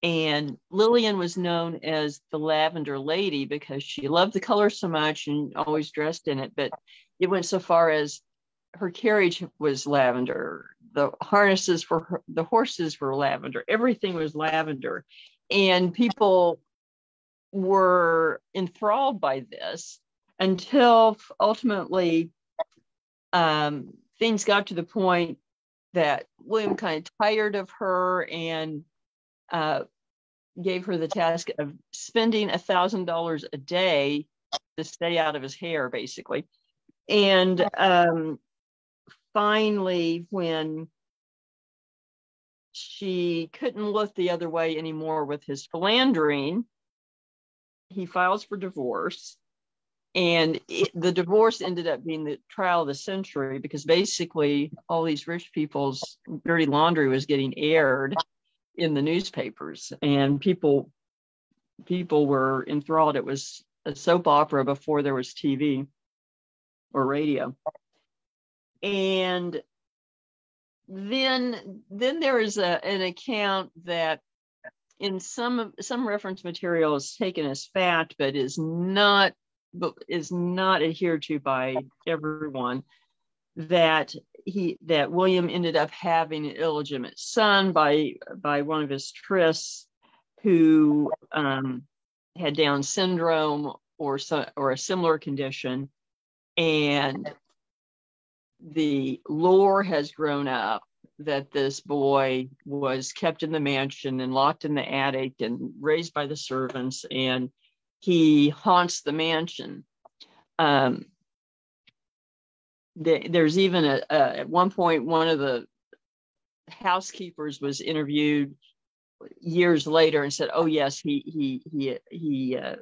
Speaker 1: And Lillian was known as the Lavender Lady because she loved the color so much and always dressed in it. But it went so far as her carriage was lavender. The harnesses for the horses were lavender. Everything was lavender. And people were enthralled by this until ultimately things got to the point that William kind of tired of her and gave her the task of spending $1,000 a day to stay out of his hair, basically. And finally, when she couldn't look the other way anymore with his philandering, he files for divorce. And the divorce ended up being the trial of the century because basically all these rich people's dirty laundry was getting aired in the newspapers, and people were enthralled. It was a soap opera before there was TV or radio. And then there is an account that in some reference material is taken as fact, but is not adhered to by everyone, that William ended up having an illegitimate son by one of his trysts who had Down syndrome or a similar condition. And the lore has grown up that this boy was kept in the mansion and locked in the attic and raised by the servants, and he haunts the mansion. There's even at one point, one of the housekeepers was interviewed years later and said, "Oh yes, he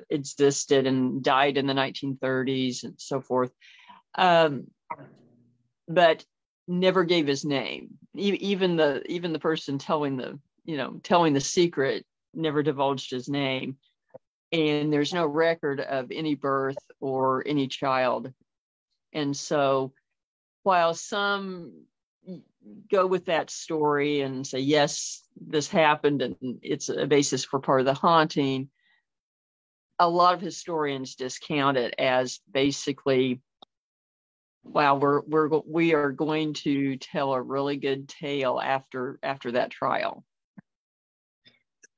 Speaker 1: existed and died in the 1930s and so forth," but never gave his name. Even the person telling the secret never divulged his name, and there's no record of any birth or any child. And so, while some go with that story and say, yes, this happened and it's a basis for part of the haunting, a lot of historians discount it as basically, wow, we are going to tell a really good tale after that trial.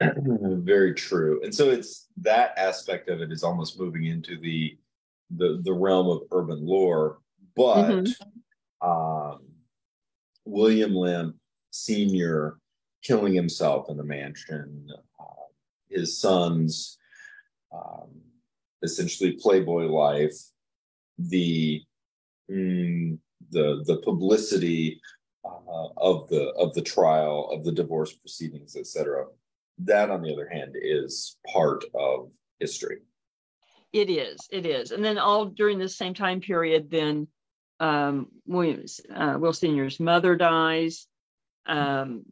Speaker 2: Very true. And so it's that aspect of it is almost moving into the realm of urban lore, but William Limp Sr. killing himself in the mansion, his son's essentially playboy life, the publicity of the trial, of the divorce proceedings, etc. That, on the other hand, is part of history.
Speaker 1: It is. And then all during the same time period, then Will Sr.'s mother dies. And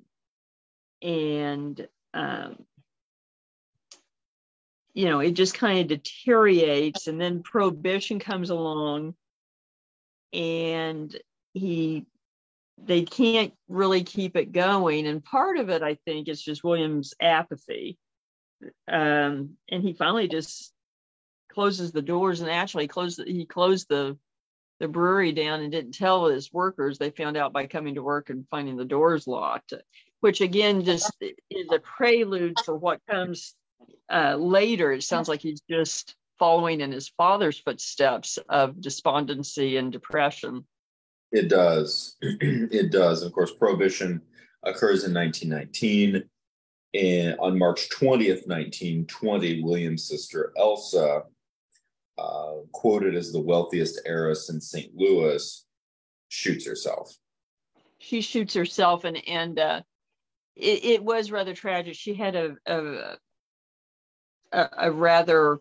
Speaker 1: it just kind of deteriorates, and then Prohibition comes along, and they can't really keep it going. And part of it, I think, is just William's apathy. And he finally just closes the doors, and actually he closed the brewery down and didn't tell his workers. They found out by coming to work and finding the doors locked, which again just is a prelude for what comes later. It sounds like he's just following in his father's footsteps of despondency and depression.
Speaker 2: It does. It does. Of course, Prohibition occurs in 1919. And on March 20th, 1920, William's sister Elsa, quoted as the wealthiest heiress in St. Louis, shoots herself.
Speaker 1: She shoots herself, and it was rather tragic. She had a rather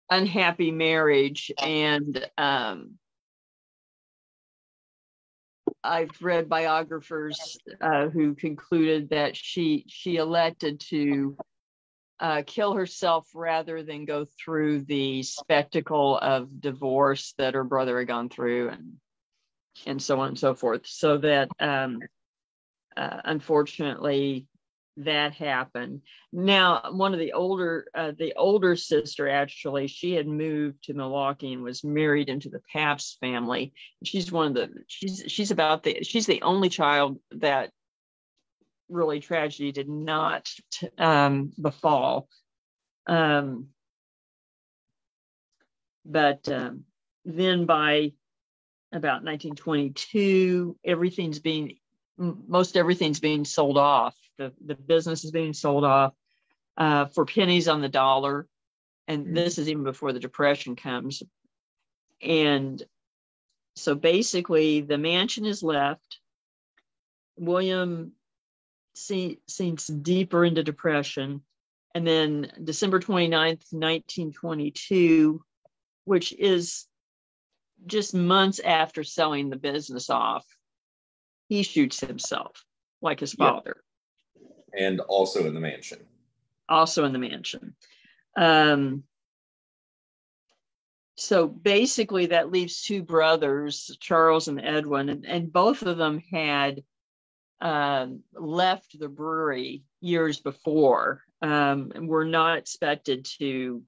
Speaker 1: unhappy marriage, and I've read biographers who concluded that she elected to kill herself rather than go through the spectacle of divorce that her brother had gone through, and so on and so forth. So that unfortunately that happened. Now, one of the older sister, actually, she had moved to Milwaukee and was married into the Pabst family. She's she's the only child that really tragedy did not befall. But then by about 1922, most everything's being sold off. The business is being sold off for pennies on the dollar. And this is even before the Depression comes. And so basically the mansion is left. William sinks deeper into depression. And then December 29th, 1922, which is just months after selling the business off, he shoots himself like his father.
Speaker 2: And also in the mansion.
Speaker 1: So basically that leaves two brothers, Charles and Edwin, and both of them had left the brewery years before and were not expected to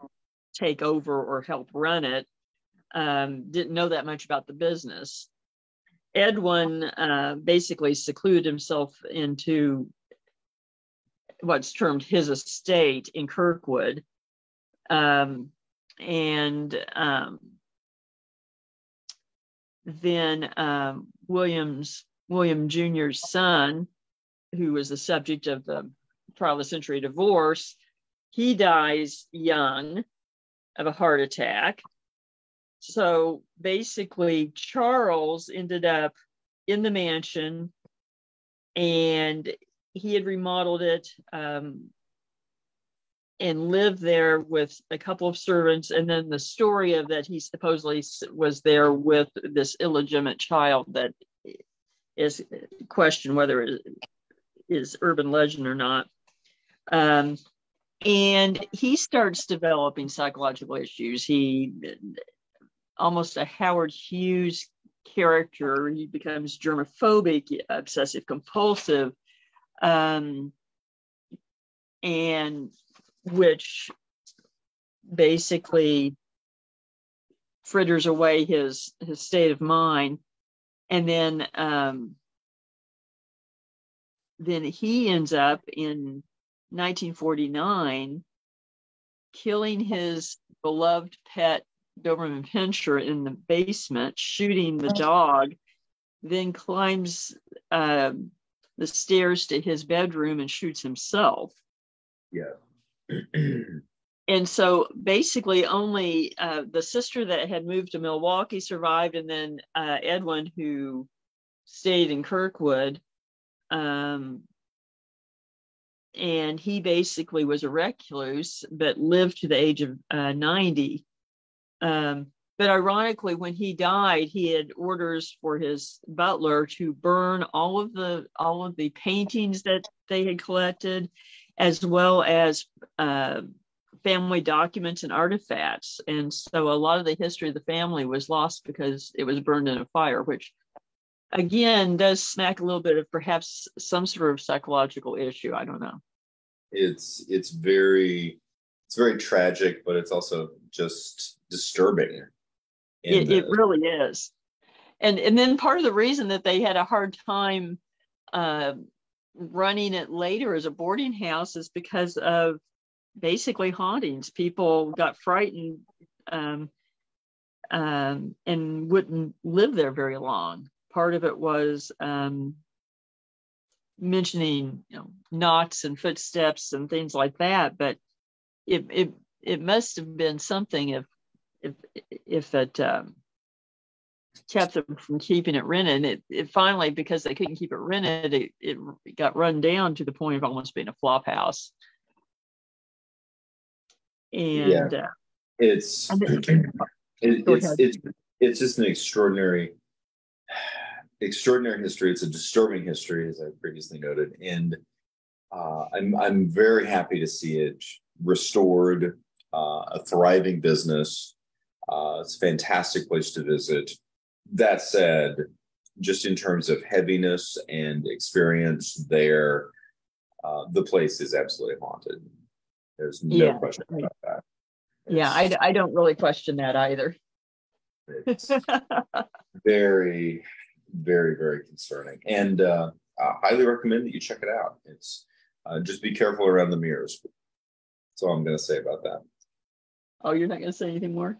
Speaker 1: take over or help run it. Didn't know that much about the business. Edwin basically secluded himself into what's termed his estate in Kirkwood. Then William Jr.'s son, who was the subject of the trial of the century divorce, he dies young of a heart attack. So basically, Charles ended up in the mansion, and he had remodeled it and lived there with a couple of servants. And then the story of that he supposedly was there with this illegitimate child that is questioned whether it is urban legend or not. And he starts developing psychological issues. He almost a Howard Hughes character. He becomes germophobic, obsessive compulsive, and which basically fritters away his state of mind. And then he ends up in 1949 killing his beloved pet Doberman Pinscher in the basement, shooting the dog, then climbs the stairs to his bedroom and shoots himself.
Speaker 2: Yeah.
Speaker 1: And so basically only the sister that had moved to Milwaukee survived, and then Edwin, who stayed in Kirkwood, and he basically was a recluse but lived to the age of 90. But ironically, when he died, he had orders for his butler to burn all of the paintings that they had collected, as well as family documents and artifacts. And so a lot of the history of the family was lost because it was burned in a fire, which again does smack a little bit of perhaps some sort of psychological issue. I don't know.
Speaker 2: It's very tragic, but it's also just disturbing.
Speaker 1: It really is. And then part of the reason that they had a hard time running it later as a boarding house is because of basically hauntings. People got frightened and wouldn't live there very long. Part of it was mentioning, knots and footsteps and things like that. But it must have been something if it kept them from keeping it rented. It finally, because they couldn't keep it rented, it got run down to the point of almost being a flop house. And
Speaker 2: it's just an extraordinary history. It's a disturbing history, as I previously noted, and I'm very happy to see it restored, a thriving business. It's a fantastic place to visit. That said, just in terms of heaviness and experience there, the place is absolutely haunted. There's no question about that.
Speaker 1: I don't really question that either.
Speaker 2: It's very, very, very concerning. And I highly recommend that you check it out. It's just be careful around the mirrors. That's all I'm going to say about that.
Speaker 1: Oh, you're not going to say anything more?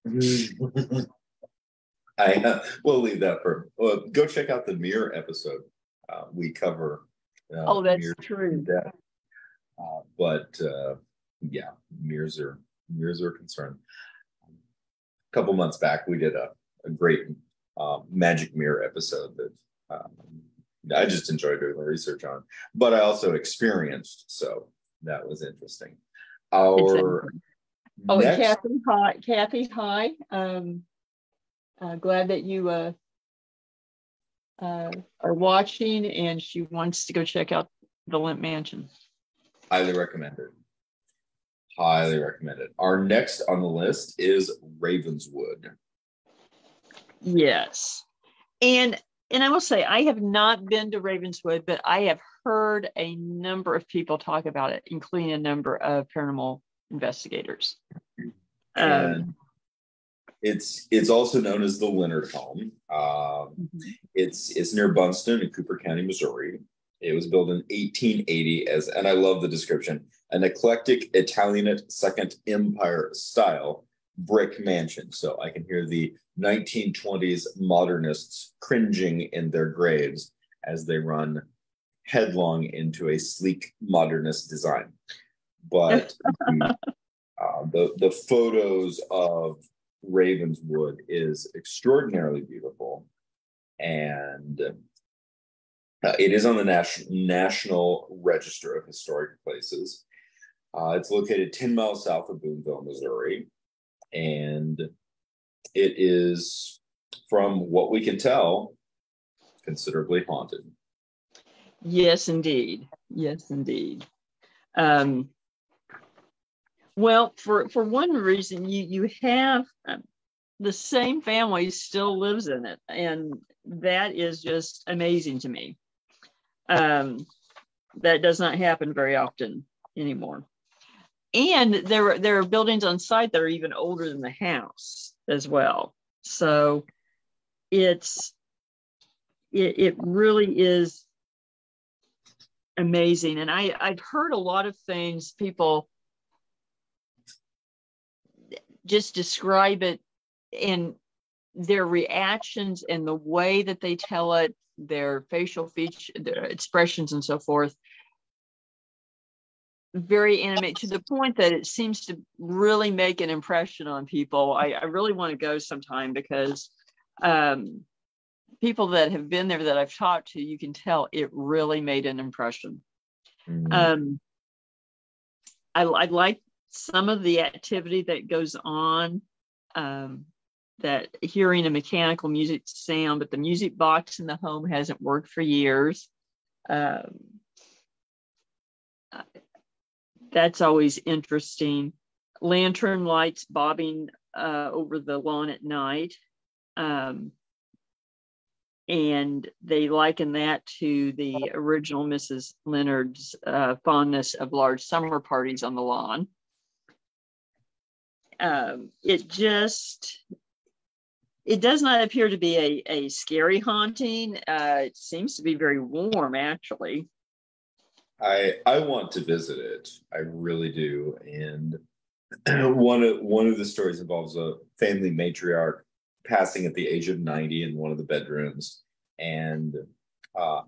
Speaker 2: We'll leave that for. Go check out the mirror episode. We cover.
Speaker 1: That's true.
Speaker 2: But mirrors are a concern. A couple months back, we did a great magic mirror episode that I just enjoyed doing the research on, but I also experienced, so that was interesting.
Speaker 1: Kathy, hi. Glad that you are watching, and she wants to go check out the Limp Mansion.
Speaker 2: Highly recommend it. Highly recommend it. Our next on the list is Ravenswood.
Speaker 1: Yes. And I will say, I have not been to Ravenswood, but I have heard a number of people talk about it, including a number of paranormal investigators.
Speaker 2: And it's also known as the Leonard Home. It's near Bunston in Cooper County, Missouri. It was built in 1880 and I love the description, an eclectic Italianate Second Empire style brick mansion. So I can hear the 1920s modernists cringing in their graves as they run headlong into a sleek modernist design. But the photos of Ravenswood is extraordinarily beautiful, and it is on the National Register of Historic Places. It's located 10 miles south of Boonville, Missouri, and it is, from what we can tell, considerably haunted.
Speaker 1: Yes, indeed. Yes, indeed. Well, for one reason, you have the same family still lives in it, and that is just amazing to me. That does not happen very often anymore. And there are buildings on site that are even older than the house as well. So it really is amazing. And I've heard a lot of things, people just describe it and their reactions and the way that they tell it, their facial feature, their expressions and so forth, very animated, to the point that it seems to really make an impression on people. I really want to go sometime, because people that have been there that I've talked to, you can tell it really made an impression. Mm-hmm. I like some of the activity that goes on. that hearing a mechanical music sound, but the music box in the home hasn't worked for years. That's always interesting. Lantern lights bobbing over the lawn at night. And they liken that to the original Mrs. Leonard's fondness of large summer parties on the lawn. It does not appear to be a scary haunting. It seems to be very warm, actually.
Speaker 2: I want to visit it. I really do. And one of the stories involves a family matriarch passing at the age of 90 in one of the bedrooms. And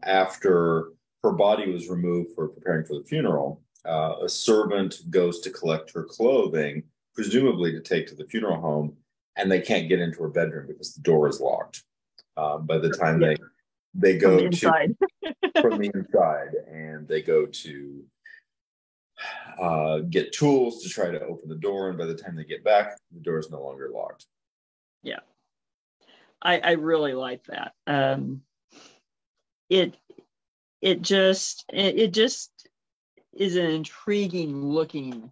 Speaker 2: after her body was removed for preparing for the funeral, a servant goes to collect her clothing, presumably to take to the funeral home, and they can't get into her bedroom because the door is locked. By the time they go from the inside, and they go to get tools to try to open the door, and by the time they get back, the door is no longer locked.
Speaker 1: Yeah, I really like that. It just is an intriguing looking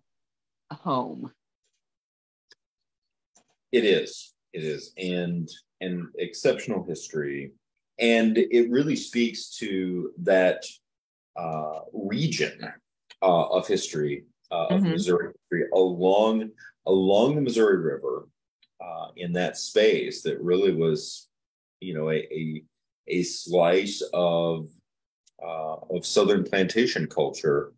Speaker 1: home.
Speaker 2: It is, and exceptional history, and it really speaks to that region of history of Missouri history along the Missouri River, in that space that really was, a slice of Southern plantation culture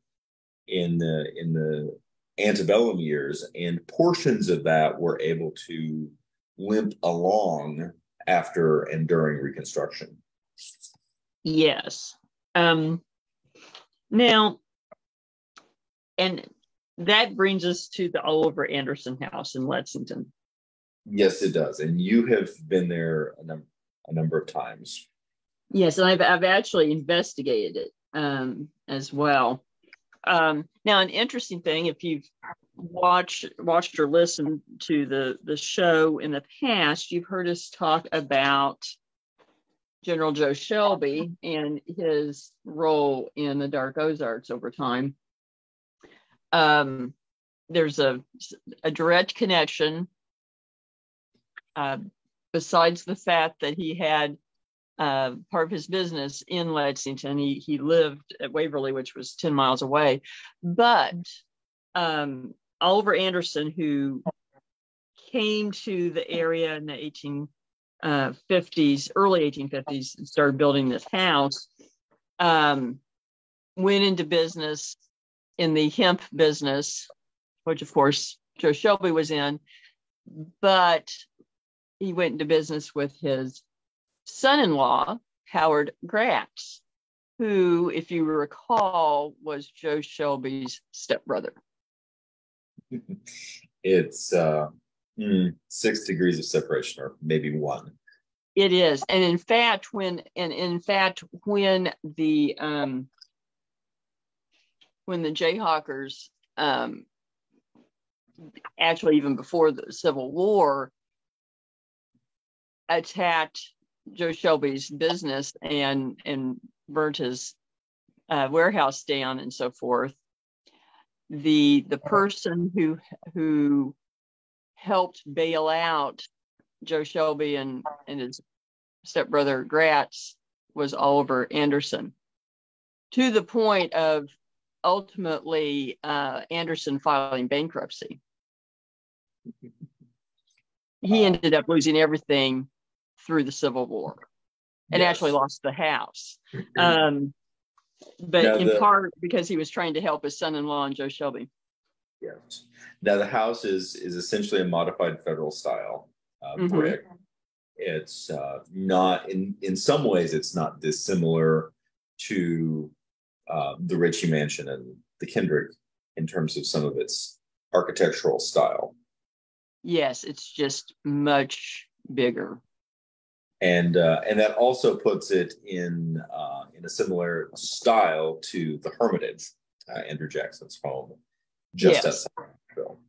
Speaker 2: in the antebellum years, and portions of that were able to limp along after and during Reconstruction.
Speaker 1: Yes. Now, and that brings us to the Oliver Anderson house in Lexington.
Speaker 2: Yes, it does. And you have been there a number of times.
Speaker 1: Yes, and I've actually investigated it as well. Now, an interesting thing, if you've watched or listened to the show in the past, you've heard us talk about General Joe Shelby and his role in the Dark Ozarks over time. There's a direct connection, besides the fact that he had part of his business in Lexington. He lived at Waverly, which was 10 miles away. But Oliver Anderson, who came to the area in the early 1850s, and started building this house, went into business in the hemp business, which of course Joe Shelby was in, but he went into business with his son-in-law, Howard Gratz, who, if you recall, was Joe Shelby's stepbrother.
Speaker 2: It's 6 degrees of separation, or maybe 1.
Speaker 1: It is. And in fact, when the Jayhawkers, actually even before the Civil War, attacked Joe Shelby's business and burnt his warehouse down and so forth, the person who helped bail out Joe Shelby and his stepbrother Gratz was Oliver Anderson, to the point of ultimately Anderson filing bankruptcy. He ended up losing everything through the Civil War, and actually lost the house. But in part because he was trying to help his son-in-law and Joe Shelby.
Speaker 2: Yes. Now the house is essentially a modified federal style brick. It's not in some ways it's not dissimilar to the Ritchie Mansion and the Kendrick in terms of some of its architectural style.
Speaker 1: Yes, it's just much bigger.
Speaker 2: And that also puts it in a similar style to the Hermitage, Andrew Jackson's home, just outside Nashville.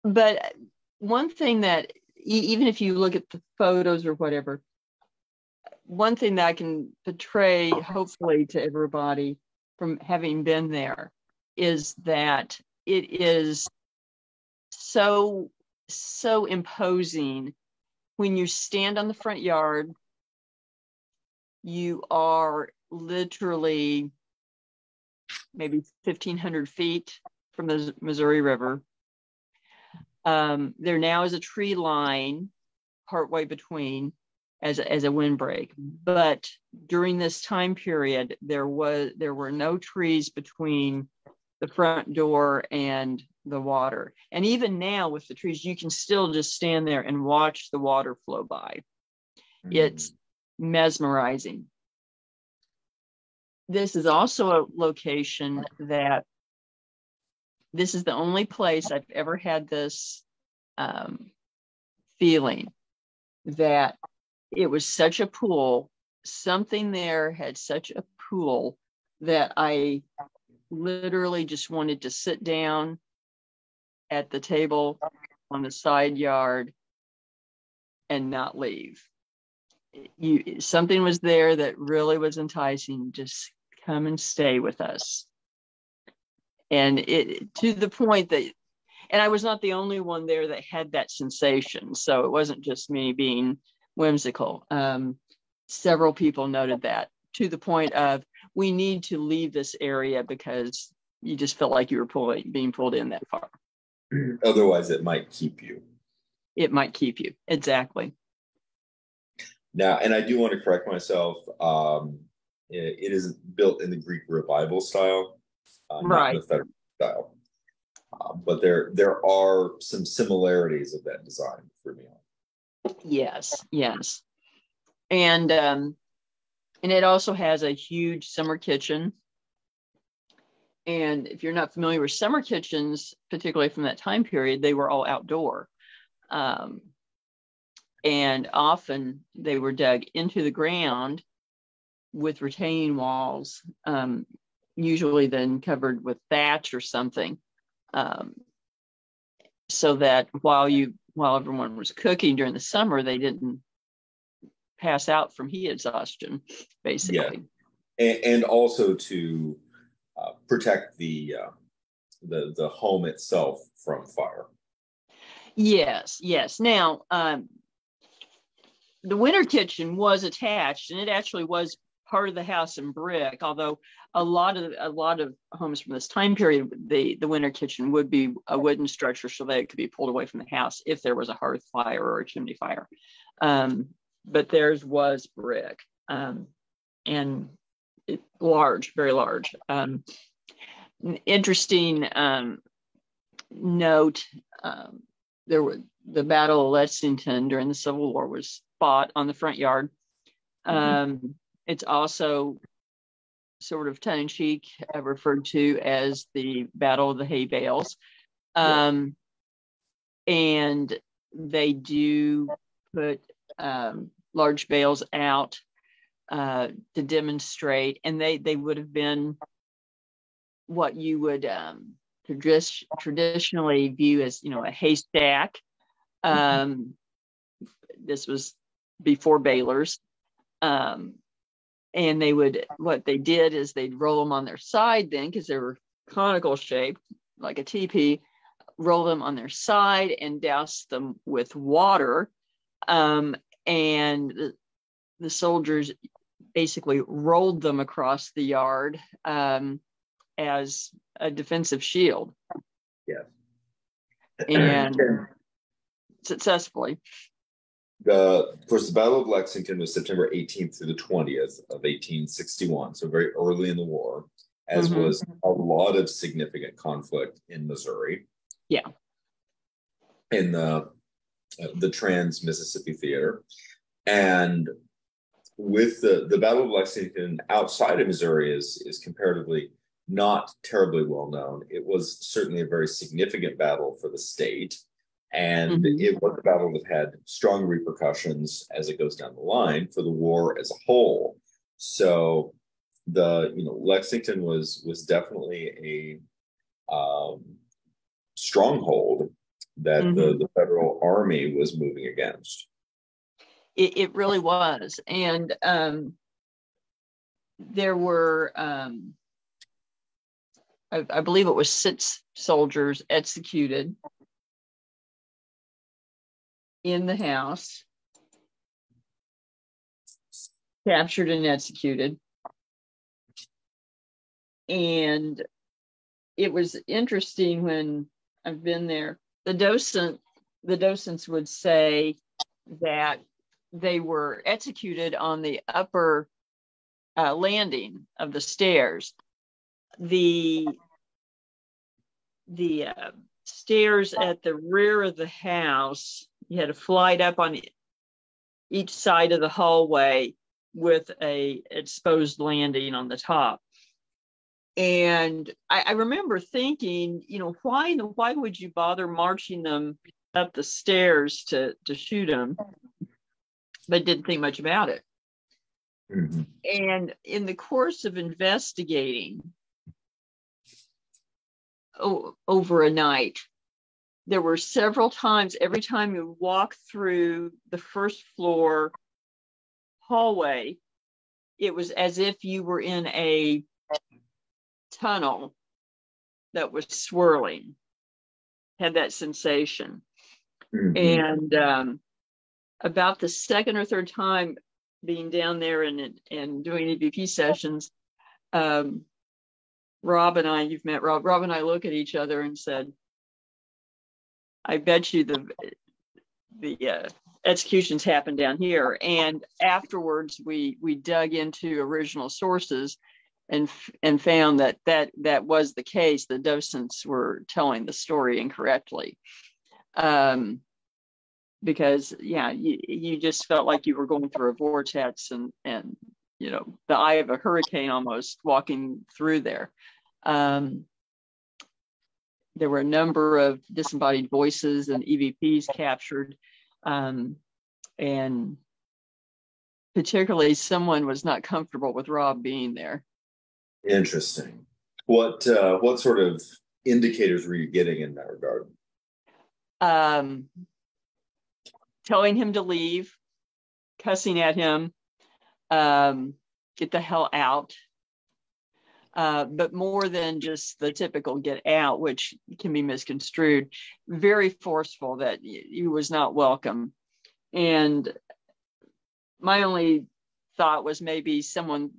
Speaker 1: But one thing that even if you look at the photos or whatever, one thing that I can portray, hopefully, to everybody from having been there is that it is so imposing. When you stand on the front yard, you are literally maybe 1,500 feet from the Missouri River. There now is a tree line partway between as a windbreak, but during this time period, there were no trees between the front door and the water. And even now with the trees, you can still just stand there and watch the water flow by. It's mesmerizing. This is also a location that this is the only place I've ever had this feeling that it was such a pool. Something there had such a pool that I literally just wanted to sit down at the table on the side yard and not leave. Something was there that really was enticing. Just come and stay with us. And it to the point that, and I was not the only one there that had that sensation. So it wasn't just me being whimsical. Several people noted that, to the point of, we need to leave this area because you just felt like you were being pulled in that far.
Speaker 2: Otherwise, it might keep you.
Speaker 1: It might keep you. Exactly.
Speaker 2: Now, and I do want to correct myself. It is built in the Greek Revival style, not the Federal style. But there are some similarities of that design for me.
Speaker 1: Yes. And it also has a huge summer kitchen. And if you're not familiar with summer kitchens, particularly from that time period, they were all outdoor. And often they were dug into the ground with retaining walls, usually then covered with thatch or something, so that while everyone was cooking during the summer, they didn't pass out from heat exhaustion, basically.
Speaker 2: Yeah. And also to protect the home itself from fire. Yes.
Speaker 1: Now, the winter kitchen was attached, and it actually was part of the house in brick. Although a lot of homes from this time period, the winter kitchen would be a wooden structure, so that it could be pulled away from the house if there was a hearth fire or a chimney fire. But theirs was brick, and large, very large. Interesting note: the Battle of Lexington during the Civil War was fought on the front yard. It's also sort of tongue-in-cheek referred to as the Battle of the Hay Bales. And they do put large bales out to demonstrate, and they would have been what you would traditionally view as, a haystack. This was before balers. And what they did is they'd roll them on their side then, because they were conical shaped, like a teepee, roll them on their side and douse them with water. And the soldiers basically rolled them across the yard as a defensive shield.
Speaker 2: Yeah.
Speaker 1: And successfully.
Speaker 2: Of course, the Battle of Lexington was September 18th through the 20th of 1861, so very early in the war, as was a lot of significant conflict in Missouri.
Speaker 1: Yeah.
Speaker 2: In the Trans-Mississippi Theater. And with the Battle of Lexington outside of Missouri is comparatively not terribly well known. It was certainly a very significant battle for the state. And it was a battle that had strong repercussions as it goes down the line for the war as a whole. So Lexington was definitely a stronghold that the federal army was moving against.
Speaker 1: It really was. And there were, I believe it was 6 soldiers executed in the house, captured and executed. And it was interesting when I've been there, the docents would say that they were executed on the upper landing of the stairs. The stairs at the rear of the house, you had to fly up on each side of the hallway with a exposed landing on the top. And I remember thinking, why would you bother marching them up the stairs to shoot them? But didn't think much about it. Mm-hmm. And in the course of investigating over a night, there were several times, every time you walk through the first floor hallway, it was as if you were in a tunnel that was swirling, had that sensation. Mm-hmm. And about the second or third time being down there and doing EVP sessions, Rob and I, you've met Rob, and I look at each other and said, I bet you the executions happened down here. And afterwards we dug into original sources and found that was the case. The docents were telling the story incorrectly. Because you just felt like you were going through a vortex and the eye of a hurricane almost walking through there. There were a number of disembodied voices and EVPs captured, and particularly someone was not comfortable with Rob being there.
Speaker 2: Interesting. What sort of indicators were you getting in that regard?
Speaker 1: Telling him to leave, cussing at him, get the hell out. But more than just the typical get out, which can be misconstrued, very forceful that he was not welcome. And my only thought was maybe someone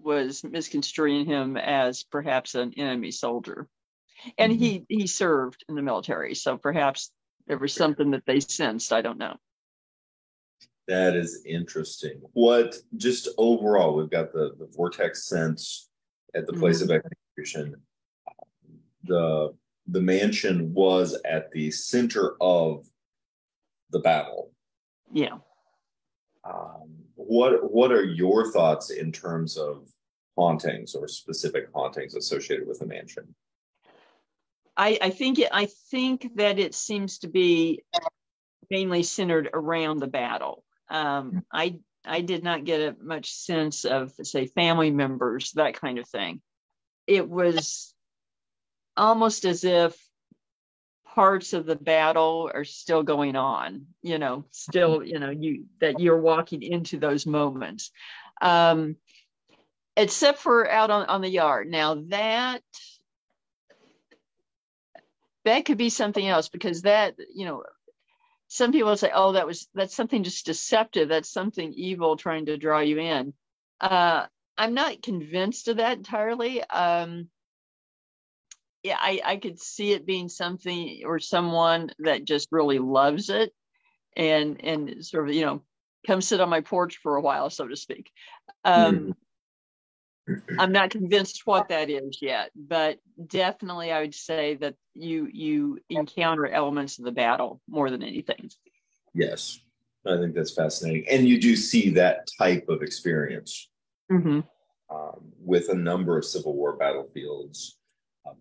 Speaker 1: was misconstruing him as perhaps an enemy soldier. And he served in the military, so perhaps there was something that they sensed. I don't know.
Speaker 2: That is interesting. What, just overall, we've got the vortex sense at the place of execution. The mansion was at the center of the battle.
Speaker 1: Yeah.
Speaker 2: What are your thoughts in terms of hauntings or specific hauntings associated with the mansion?
Speaker 1: I think that it seems to be mainly centered around the battle. I did not get much sense of, say, family members, that kind of thing. It was almost as if parts of the battle are still going on, still, that you're walking into those moments. Except for out on the yard. Now that could be something else, because that, some people say, oh, that's something just deceptive. That's something evil trying to draw you in. I'm not convinced of that entirely. I could see it being something or someone that just really loves it and sort of, come sit on my porch for a while, so to speak. I'm not convinced what that is yet, but definitely I would say that you encounter elements of the battle more than anything.
Speaker 2: Yes, I think that's fascinating. And you do see that type of experience with a number of Civil War battlefields,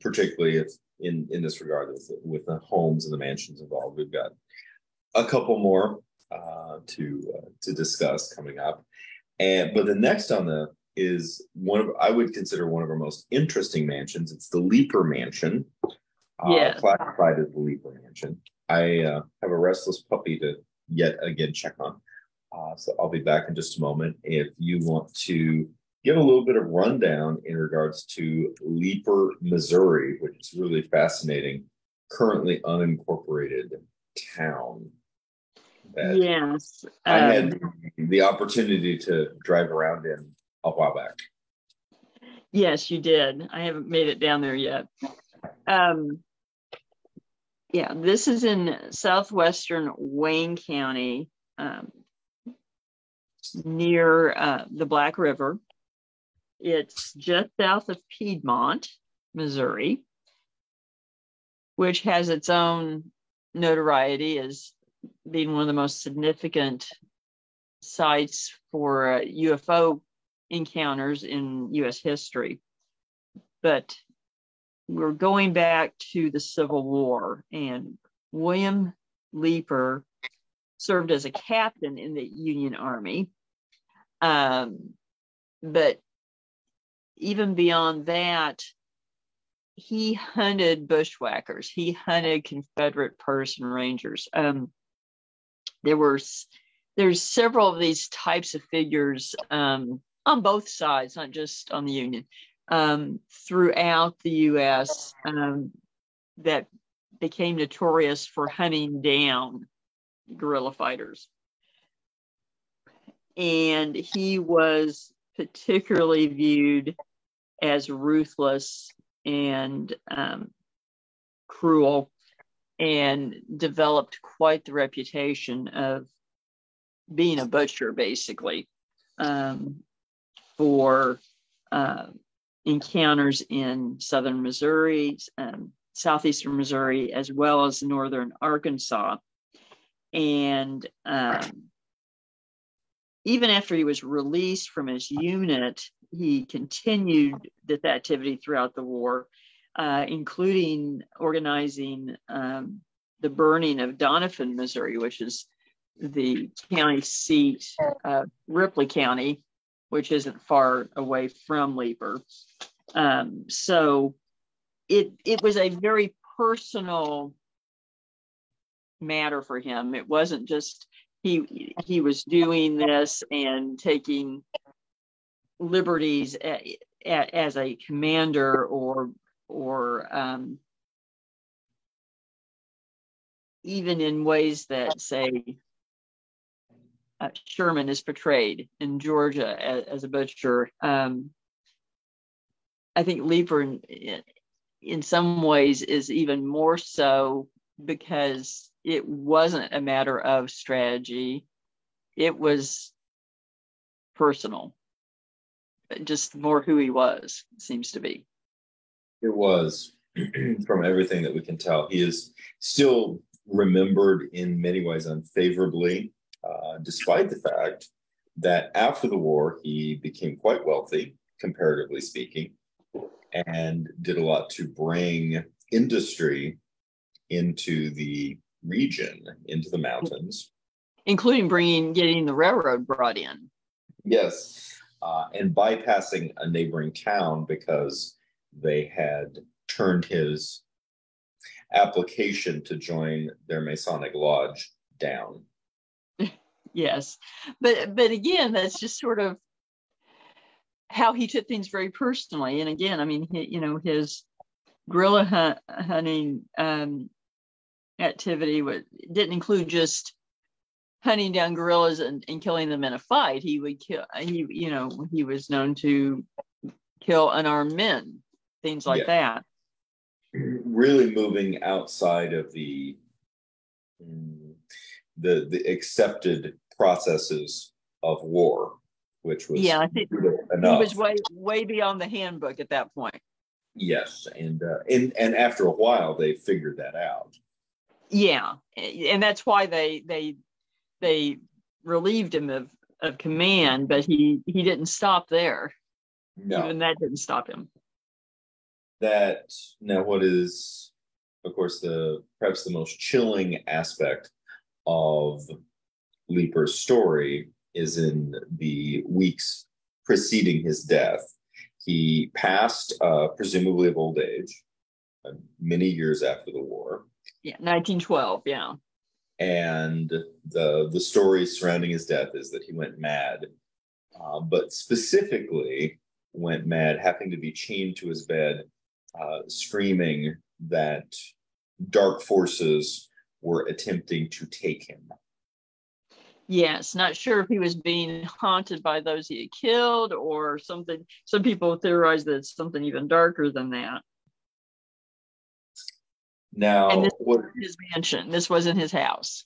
Speaker 2: particularly if in this regard with the homes and the mansions involved. We've got a couple more to discuss coming up. But the next on the is I would consider one of our most interesting mansions. It's the Leeper Mansion,
Speaker 1: Yes.
Speaker 2: classified as the Leaper Mansion. I have a restless puppy to yet again check on. So I'll be back in just a moment. If you want to give a little bit of rundown in regards to Leaper, Missouri, which is really fascinating, currently unincorporated town that
Speaker 1: Yes.
Speaker 2: I had the opportunity to drive around in a while back.
Speaker 1: Yes, you did. I haven't made it down there yet. Yeah, this is in southwestern Wayne County, near the Black River. It's just south of Piedmont, Missouri, which has its own notoriety as being one of the most significant sites for UFO encounters in U.S. history. But we're going back to the Civil War, and William Leeper served as a captain in the Union Army. But even beyond that, he hunted bushwhackers. He hunted Confederate person rangers. There's several of these types of figures on both sides, not just on the Union, throughout the U.S. That became notorious for hunting down guerrilla fighters. And he was particularly viewed as ruthless and cruel, and developed quite the reputation of being a butcher, basically, for encounters in southern Missouri, southeastern Missouri, as well as northern Arkansas. And even after he was released from his unit, he continued this activity throughout the war, including organizing the burning of Doniphan, Missouri, which is the county seat of Ripley County, which isn't far away from Leeper. So it was a very personal matter for him. It wasn't just he was doing this and taking liberties as a commander or even in ways that, say, Sherman is portrayed in Georgia as a butcher. I think Leeper in some ways is even more so, because it wasn't a matter of strategy. It was personal, just more who he was, seems to be.
Speaker 2: It was, from everything that we can tell. He is still remembered in many ways unfavorably, despite the fact that after the war, he became quite wealthy, comparatively speaking, and did a lot to bring industry into the region, into the mountains.
Speaker 1: Including getting the railroad brought in.
Speaker 2: Yes, and bypassing a neighboring town because they had turned his application to join their Masonic lodge down.
Speaker 1: Yes, but again, that's just sort of how he took things very personally. And again, I mean, his guerrilla hunting activity didn't include just hunting down guerrillas and killing them in a fight. He would kill. He was known to kill unarmed men, things like that.
Speaker 2: Really moving outside of the accepted processes of war, which was
Speaker 1: I think enough. He was way beyond the handbook at that point.
Speaker 2: Yes, and after a while they figured that out.
Speaker 1: Yeah, and that's why they relieved him of command, but he didn't stop there. No, even that didn't stop him.
Speaker 2: What is, of course, perhaps the most chilling aspect of Leeper's story is in the weeks preceding his death. He passed, presumably of old age. many years after the war.
Speaker 1: Yeah, 1912. Yeah.
Speaker 2: And the story surrounding his death is that he went mad, but specifically went mad, having to be chained to his bed, screaming that dark forces were attempting to take him.
Speaker 1: Yes, not sure if he was being haunted by those he had killed or something. Some people theorize that it's something even darker than that.
Speaker 2: Now,
Speaker 1: and this was his mansion. This wasn't his house.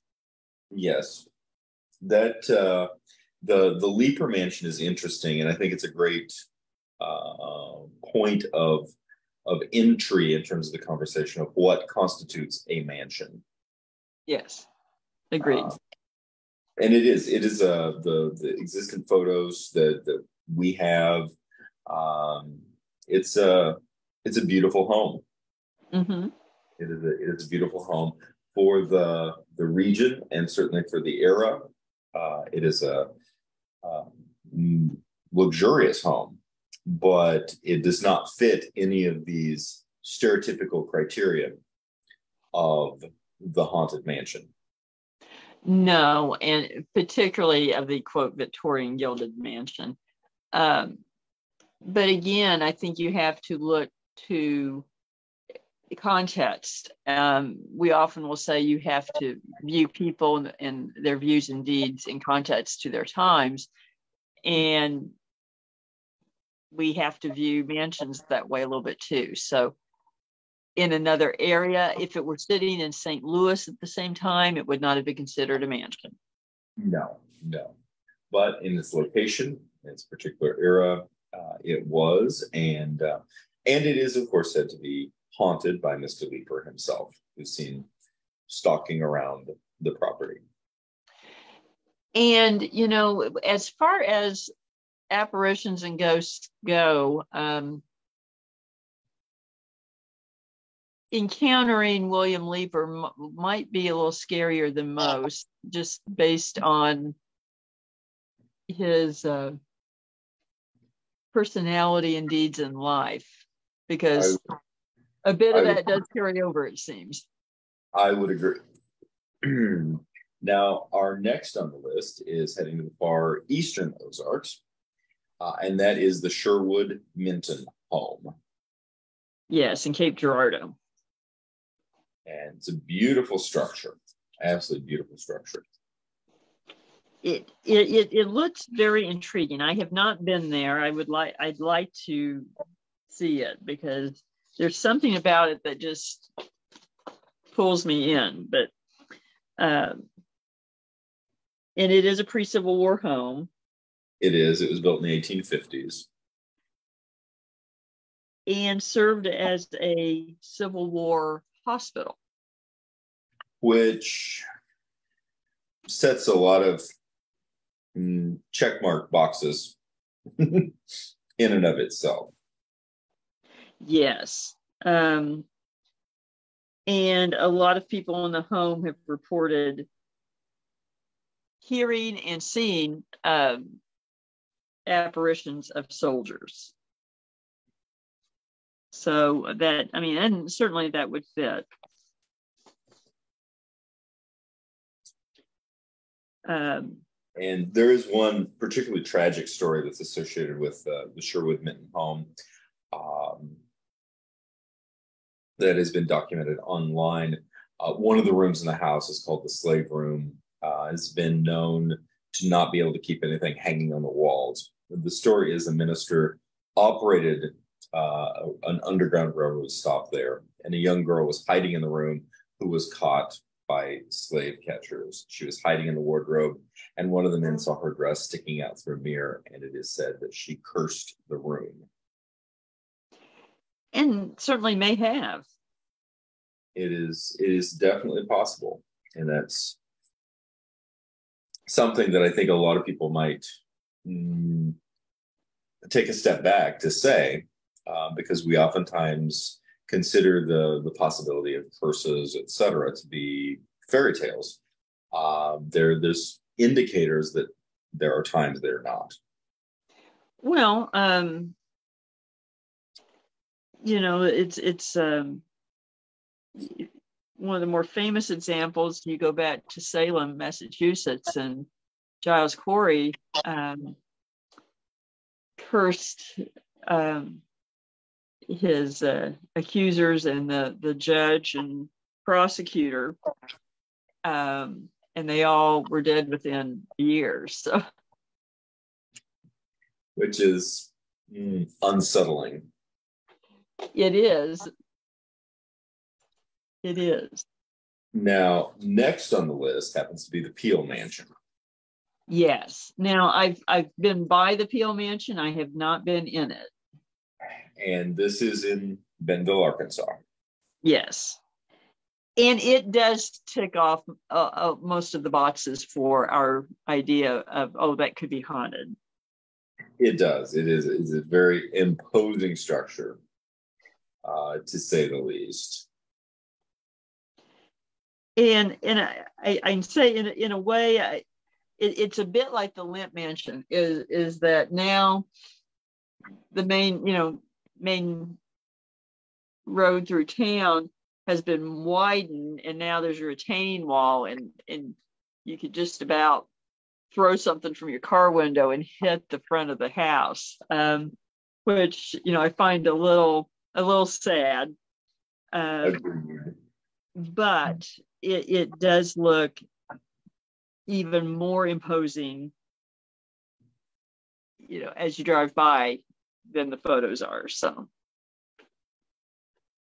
Speaker 2: Yes, that the Leaper Mansion is interesting, and I think it's a great point of entry in terms of the conversation of what constitutes a mansion.
Speaker 1: Yes, agreed.
Speaker 2: And it is the existent photos that we have. It's a beautiful home.
Speaker 1: Mm-hmm.
Speaker 2: It is a beautiful home for the region and certainly for the era. It is a luxurious home, but it does not fit any of these stereotypical criteria of the haunted mansion.
Speaker 1: No, and particularly of the quote Victorian gilded mansion. But again, I think you have to look to context. We often will say you have to view people and their views and deeds in context to their times. And we have to view mansions that way a little bit too. So in another area, if it were sitting in St. Louis at the same time, it would not have been considered a mansion.
Speaker 2: No. But in its location, in its particular era, it was, and it is, of course, said to be haunted by Mr. Leaper himself, who's seen stalking around the property.
Speaker 1: And, as far as apparitions and ghosts go, encountering William Leaper might be a little scarier than most, just based on his personality and deeds in life, because a bit of that does carry over, it seems.
Speaker 2: I would agree. Now, our next on the list is heading to the far eastern Ozarks, and that is the Sherwood Minton home. Yes,
Speaker 1: in Cape Girardeau.
Speaker 2: And it's a beautiful structure, absolutely beautiful structure.
Speaker 1: It looks very intriguing. I have not been there. I'd like to see it because there's something about it that just pulls me in. But and it is a pre-Civil War home.
Speaker 2: It is. It was built in the 1850s.
Speaker 1: And served as a Civil War hospital.
Speaker 2: Which sets a lot of checkmark boxes in and of itself.
Speaker 1: Yes. And a lot of people in the home have reported hearing and seeing apparitions of soldiers. So that, and certainly that would fit.
Speaker 2: And there is one particularly tragic story that's associated with the Sherwood Minton home that has been documented online. One of the rooms in the house is called the slave room. Has been known to not be able to keep anything hanging on the walls. The story is the minister operated an underground railroad stop there, and a young girl was hiding in the room who was caught by slave catchers. She was hiding in the wardrobe, and one of the men saw her dress sticking out through a mirror, and it is said that she cursed the room.
Speaker 1: And certainly may have.
Speaker 2: It is definitely possible, and that's something that I think a lot of people might take a step back to say, because we oftentimes consider the possibility of curses, etc., to be fairy tales. There's indicators that there are times they're not.
Speaker 1: Well, it's one of the more famous examples, you go back to Salem, Massachusetts, and Giles Corey cursed his accusers and the judge and prosecutor, and they all were dead within years. So,
Speaker 2: which is unsettling.
Speaker 1: It is. It is.
Speaker 2: Now, next on the list happens to be the Peel Mansion.
Speaker 1: Yes. Now, I've been by the Peel Mansion. I have not been in it.
Speaker 2: And this is in Bentonville, Arkansas.
Speaker 1: Yes. And it does tick off most of the boxes for our idea of, oh, that could be haunted.
Speaker 2: It does. It's a very imposing structure, to say the least.
Speaker 1: And I can say in a way, it's a bit like the Limp Mansion. Is that now the main road through town has been widened, and now there's a retaining wall, and you could just about throw something from your car window and hit the front of the house, which I find a little sad. But it does look even more imposing, as you drive by than the photos are. So,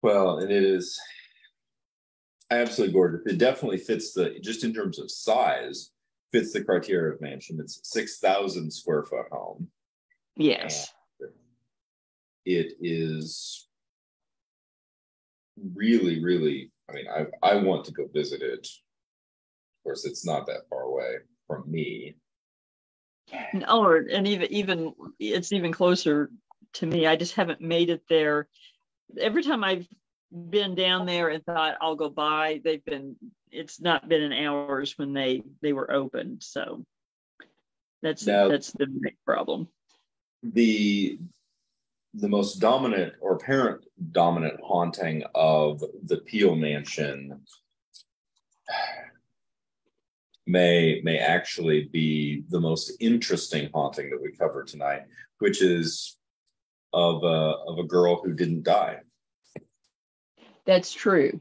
Speaker 2: well, and it is absolutely gorgeous. It definitely fits just in terms of size, fits the criteria of mansion. It's a 6,000 square foot home.
Speaker 1: Yes.
Speaker 2: And it is really, really, I want to go visit it. Of course, it's not that far away from me.
Speaker 1: And even it's even closer to me. I just haven't made it there. Every time I've been down there and thought I'll go by, it's not been in hours when they were open. So that's the big problem.
Speaker 2: The most dominant or apparent dominant haunting of the Peel Mansion may actually be the most interesting haunting that we cover tonight, which is of a girl who didn't die.
Speaker 1: That's true.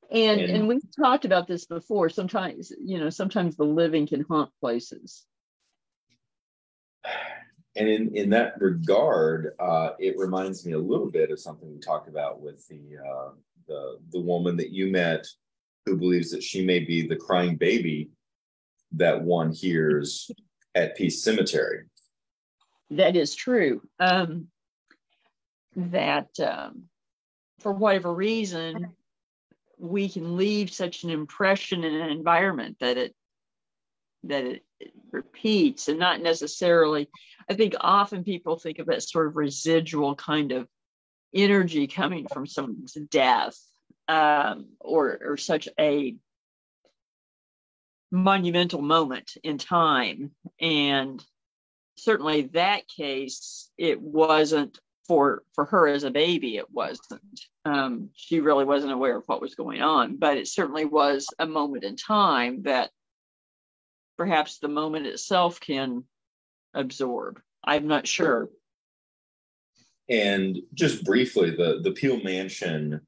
Speaker 1: And we've talked about this before. Sometimes the living can haunt places.
Speaker 2: And in that regard, it reminds me a little bit of something we talked about with the woman that you met, who believes that she may be the crying baby that one hears at Peace Cemetery.
Speaker 1: That is true. For whatever reason, we can leave such an impression in an environment that it repeats, and not necessarily. I think often people think of that sort of residual kind of energy coming from someone's death, or such a monumental moment in time. And certainly that case, it wasn't for her as a baby. It wasn't. She really wasn't aware of what was going on, but it certainly was a moment in time that perhaps the moment itself can absorb. I'm not sure.
Speaker 2: And just briefly, the Peel Mansion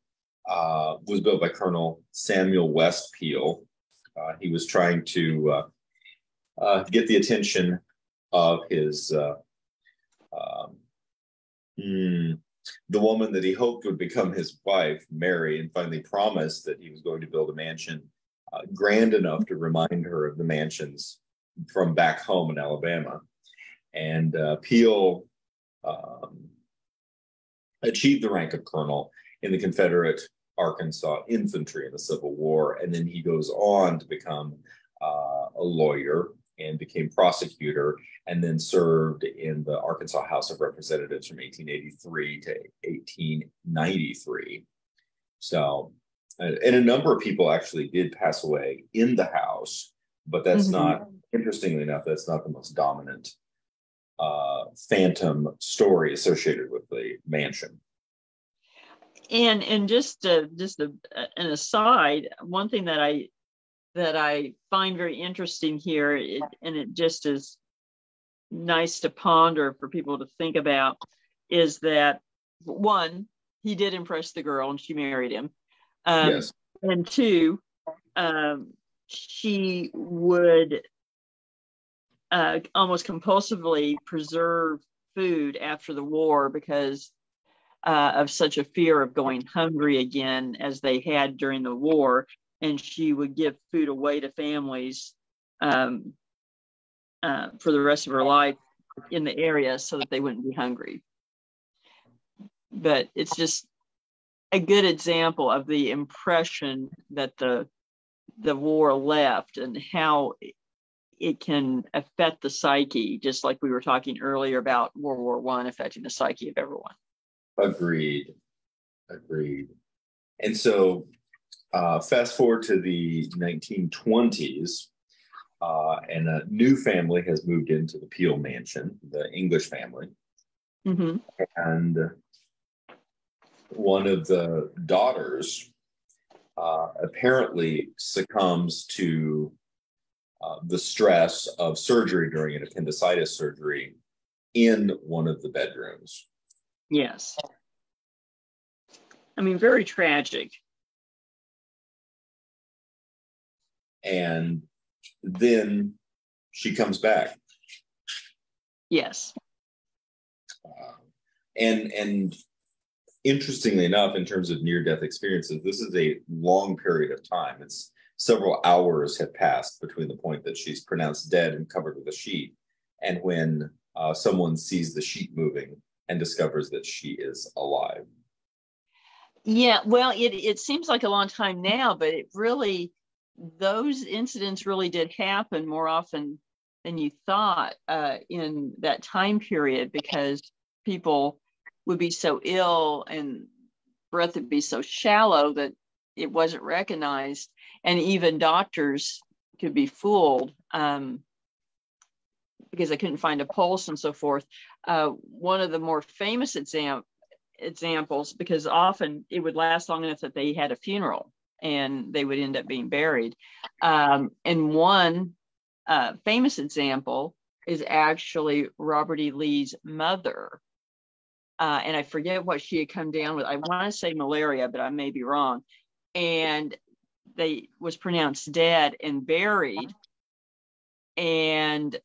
Speaker 2: was built by Colonel Samuel West Peel. He was trying to get the attention of his the woman that he hoped would become his wife, Mary, and finally promised that he was going to build a mansion grand enough to remind her of the mansions from back home in Alabama. And Peel achieved the rank of colonel in the Confederate Arkansas Infantry in the Civil War. And then he goes on to become a lawyer and became prosecutor, and then served in the Arkansas House of Representatives from 1883 to 1893. So, and a number of people actually did pass away in the house, but that's not, interestingly enough, that's not the most dominant phantom story associated with the mansion.
Speaker 1: And an aside, one thing that I find very interesting here, and it just is nice to ponder for people to think about, is that one, he did impress the girl and she married him.
Speaker 2: Yes.
Speaker 1: And two, she would almost compulsively preserve food after the war because of such a fear of going hungry again as they had during the war. And she would give food away to families for the rest of her life in the area so that they wouldn't be hungry. But it's just a good example of the impression that the war left and how it can affect the psyche, just like we were talking earlier about World War I affecting the psyche of everyone.
Speaker 2: Agreed. And so fast forward to the 1920s, and a new family has moved into the Peel Mansion, the English family.
Speaker 1: Mm-hmm.
Speaker 2: And one of the daughters apparently succumbs to the stress of surgery during an appendicitis surgery in one of the bedrooms.
Speaker 1: Yes. I mean, very tragic.
Speaker 2: And then she comes back.
Speaker 1: Yes.
Speaker 2: And interestingly enough, in terms of near-death experiences, this is a long period of time. It's several hours have passed between the point that she's pronounced dead and covered with a sheet and when someone sees the sheet moving and discovers that she is alive.
Speaker 1: Yeah, well, it seems like a long time now, but those incidents really did happen more often than you thought in that time period, because people would be so ill and breath would be so shallow that it wasn't recognized, and even doctors could be fooled because they couldn't find a pulse and so forth. One of the more famous examples, because often it would last long enough that they had a funeral and they would end up being buried. And one famous example is actually Robert E. Lee's mother. And I forget what she had come down with. I want to say malaria, but I may be wrong. And they was pronounced dead and buried. And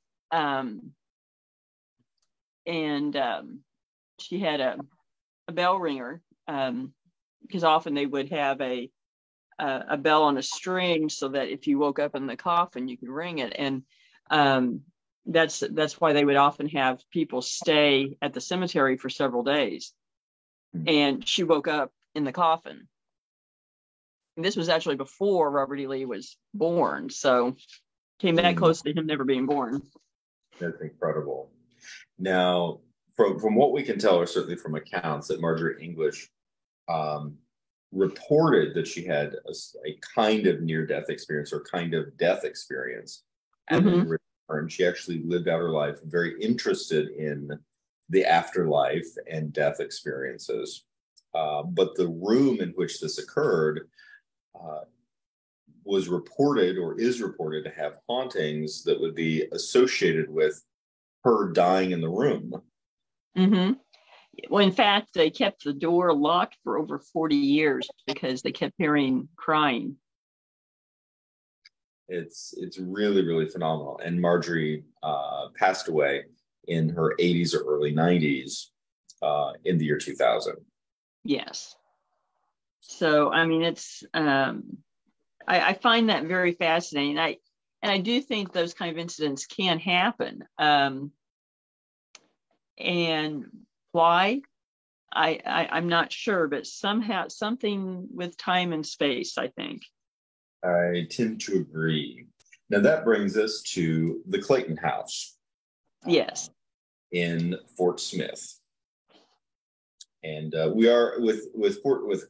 Speaker 1: she had a bell ringer, because often they would have a bell on a string so that if you woke up in the coffin, you could ring it. And that's why they would often have people stay at the cemetery for several days. And she woke up in the coffin. And this was actually before Robert E. Lee was born, so came that close to him never being born.
Speaker 2: That's incredible. Now, from what we can tell, or certainly from accounts, that Margaret English reported that she had a kind of near-death experience or kind of death experience. And then returned. She actually lived out her life very interested in the afterlife and death experiences. But the room in which this occurred was reported or is reported to have hauntings that would be associated with her dying in the room. Mm-hmm.
Speaker 1: Well, in fact, they kept the door locked for over 40 years because they kept hearing crying.
Speaker 2: It's really, really phenomenal. And Marjorie passed away in her 80s or early 90s in the year 2000.
Speaker 1: Yes. So, I mean, it's I find that very fascinating. And I do think those kind of incidents can happen. And why? I'm not sure, but somehow something with time and space, I think.
Speaker 2: I tend to agree. Now that brings us to the Clayton House.
Speaker 1: Yes.
Speaker 2: In Fort Smith. And we are with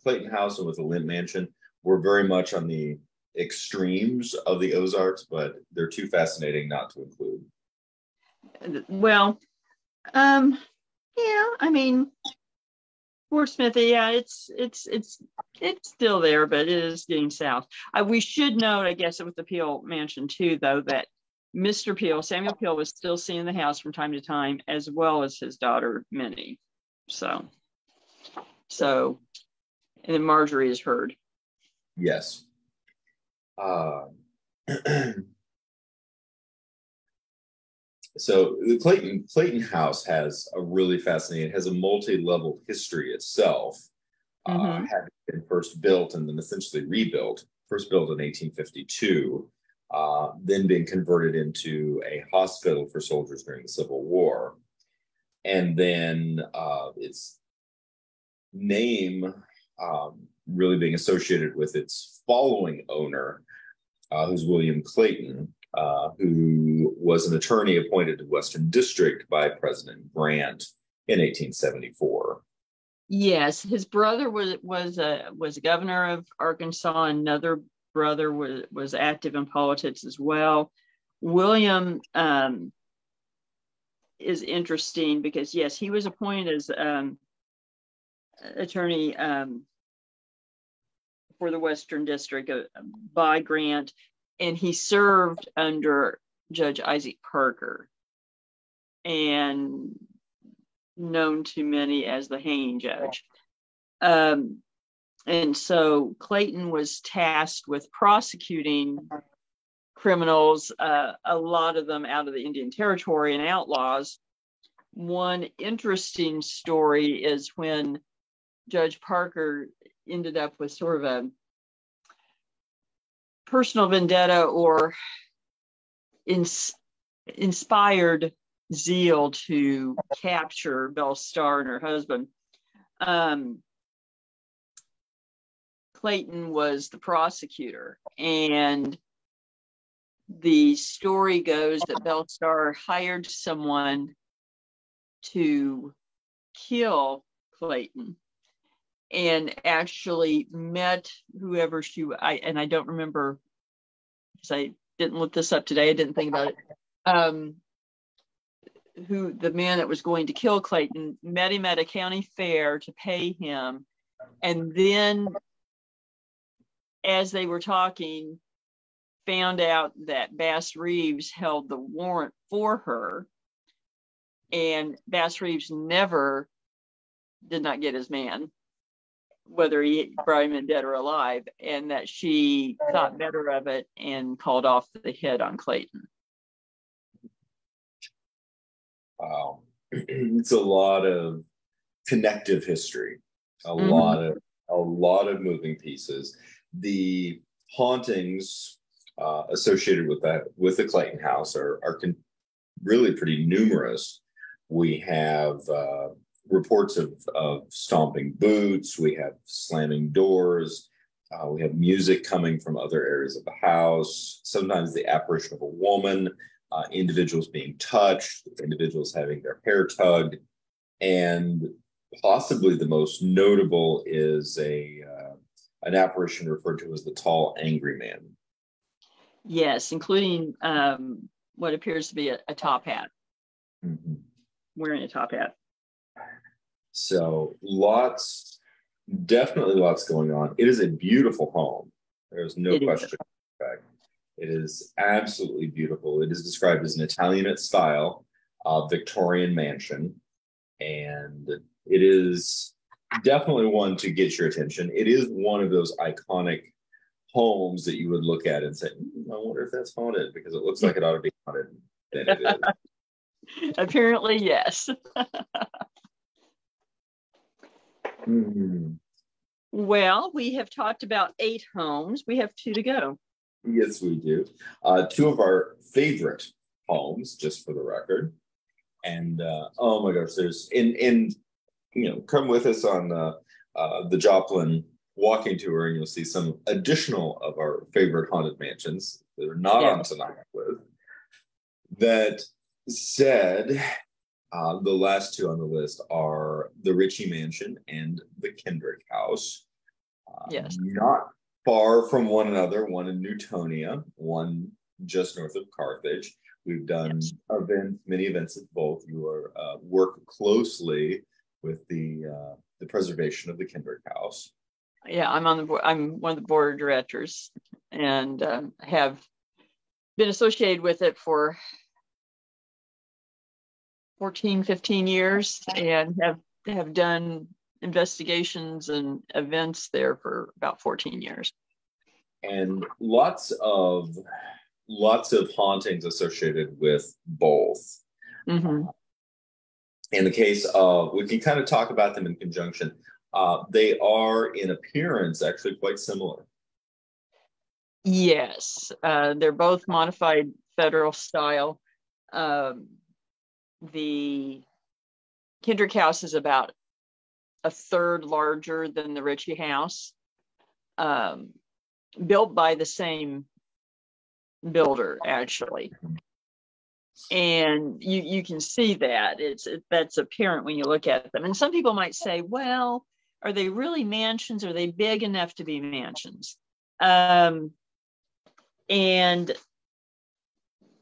Speaker 2: Clayton House and with the Lint Mansion, we're very much on the extremes of the Ozarks, but they're too fascinating not to include.
Speaker 1: Well, yeah, I mean, Fort Smith, yeah, it's still there, but it is getting south. We should note, I guess, with the Peel mansion too, though, that Mr. Peel, Samuel Peel, was still seeing the house from time to time, as well as his daughter Minnie. So, and then Marjorie is heard.
Speaker 2: Yes. So the Clayton House has a really fascinating, it has a multi-level history itself, having been first built and then essentially rebuilt, first built in 1852, then being converted into a hospital for soldiers during the Civil War. And then its name really being associated with its following owner, who's William Clayton, who was an attorney appointed to Western District by President Grant in 1874.
Speaker 1: Yes, his brother was a governor of Arkansas. Another brother was active in politics as well. William is interesting because, yes, he was appointed as attorney for the Western District by Grant, and he served under Judge Isaac Parker, and known to many as the hanging judge. And so Clayton was tasked with prosecuting criminals, a lot of them out of the Indian Territory and outlaws. One interesting story is when Judge Parker ended up with sort of a personal vendetta or inspired zeal to capture Belle Starr and her husband. Clayton was the prosecutor, and the story goes that Belle Starr hired someone to kill Clayton and actually met whoever I don't remember because I didn't look this up today. I didn't think about it. Who the man that was going to kill Clayton met him at a county fair to pay him. And then as they were talking, found out that Bass Reeves held the warrant for her. And Bass Reeves did not get his man, whether he brought him in dead or alive, and that she thought better of it and called off the hit on Clayton.
Speaker 2: Wow. It's a lot of connective history, a lot of moving pieces. The hauntings associated with the Clayton house are really pretty numerous. We have reports of stomping boots. We have slamming doors. We have music coming from other areas of the house. Sometimes the apparition of a woman, individuals being touched, individuals having their hair tugged, and possibly the most notable is an apparition referred to as the tall, angry man.
Speaker 1: Yes, including what appears to be a top hat. Mm-hmm. Wearing a top hat.
Speaker 2: So definitely lots going on. It is a beautiful home. There's no question. It is absolutely beautiful. It is described as an Italianate style Victorian mansion. And it is definitely one to get your attention. It is one of those iconic homes that you would look at and say, I wonder if that's haunted, because it looks like it ought to be haunted. Then it is.
Speaker 1: Apparently, yes.
Speaker 2: Mm-hmm.
Speaker 1: Well, we have talked about 8 homes. We have 2 to go.
Speaker 2: Yes, we do. 2 of our favorite homes, just for the record. And oh my gosh, there's come with us on the Joplin walking tour, and you'll see some additional of our favorite haunted mansions that are not on tonight with. That said, the last 2 on the list are the Ritchie Mansion and the Kendrick House.
Speaker 1: Yes.
Speaker 2: Not far from one another, one in Newtonia, one just north of Carthage. We've done many events at both. You work closely with the the preservation of the Kendrick House.
Speaker 1: Yeah, I'm on the board. I'm one of the board of directors, and have been associated with it for 14, 15 years, and have done investigations and events there for about 14 years.
Speaker 2: And lots of hauntings associated with both.
Speaker 1: Mm-hmm.
Speaker 2: In the case of, we can kind of talk about them in conjunction. They are in appearance actually quite similar.
Speaker 1: Yes, they're both modified federal style. The Kendrick House is about a third larger than the Ritchie House, built by the same builder, actually. And you can see that that's apparent when you look at them. And some people might say, well, are they really mansions? Are they big enough to be mansions? And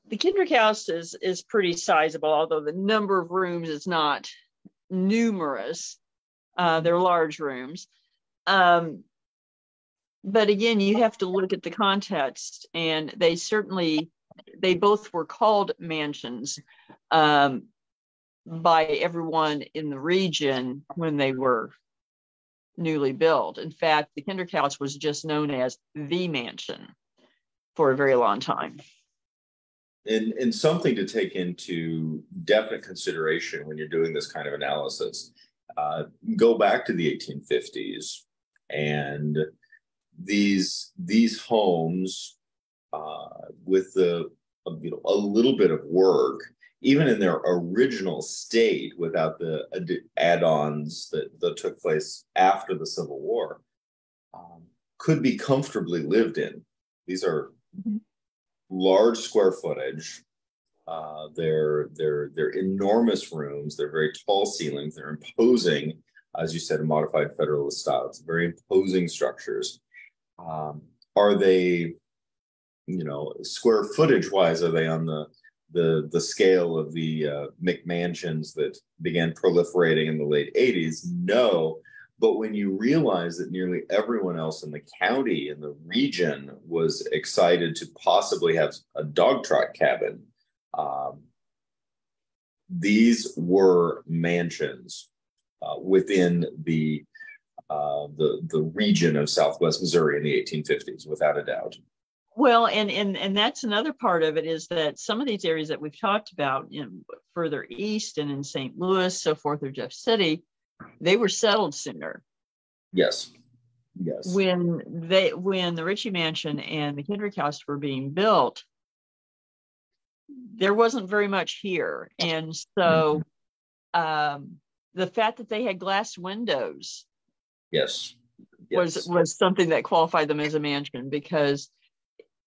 Speaker 1: the Kendrick House is pretty sizable, although the number of rooms is not numerous. They're large rooms. But again, you have to look at the context, and they both were called mansions by everyone in the region when they were newly built. In fact, the Kendrick House was just known as the mansion for a very long time.
Speaker 2: And something to take into definite consideration when you're doing this kind of analysis. Go back to the 1850s, and these homes, with a little bit of work, even in their original state, without the add-ons that took place after the Civil War, could be comfortably lived in. These are large square footage. They're enormous rooms. They're very tall ceilings. They're imposing, as you said, in modified Federalist style. It's very imposing structures. Are they, square footage wise, are they on the scale of the McMansions that began proliferating in the late 80s? No. But when you realize that nearly everyone else in the county and the region was excited to possibly have a dog trot cabin, these were mansions within the region of Southwest Missouri in the 1850s, without a doubt.
Speaker 1: Well, and that's another part of it, is that some of these areas that we've talked about, further east and in St. Louis, so forth, or Jeff City, they were settled sooner.
Speaker 2: Yes.
Speaker 1: When the Ritchie Mansion and the Kendrick House were being built, there wasn't very much here, and so the fact that they had glass windows, was something that qualified them as a mansion, because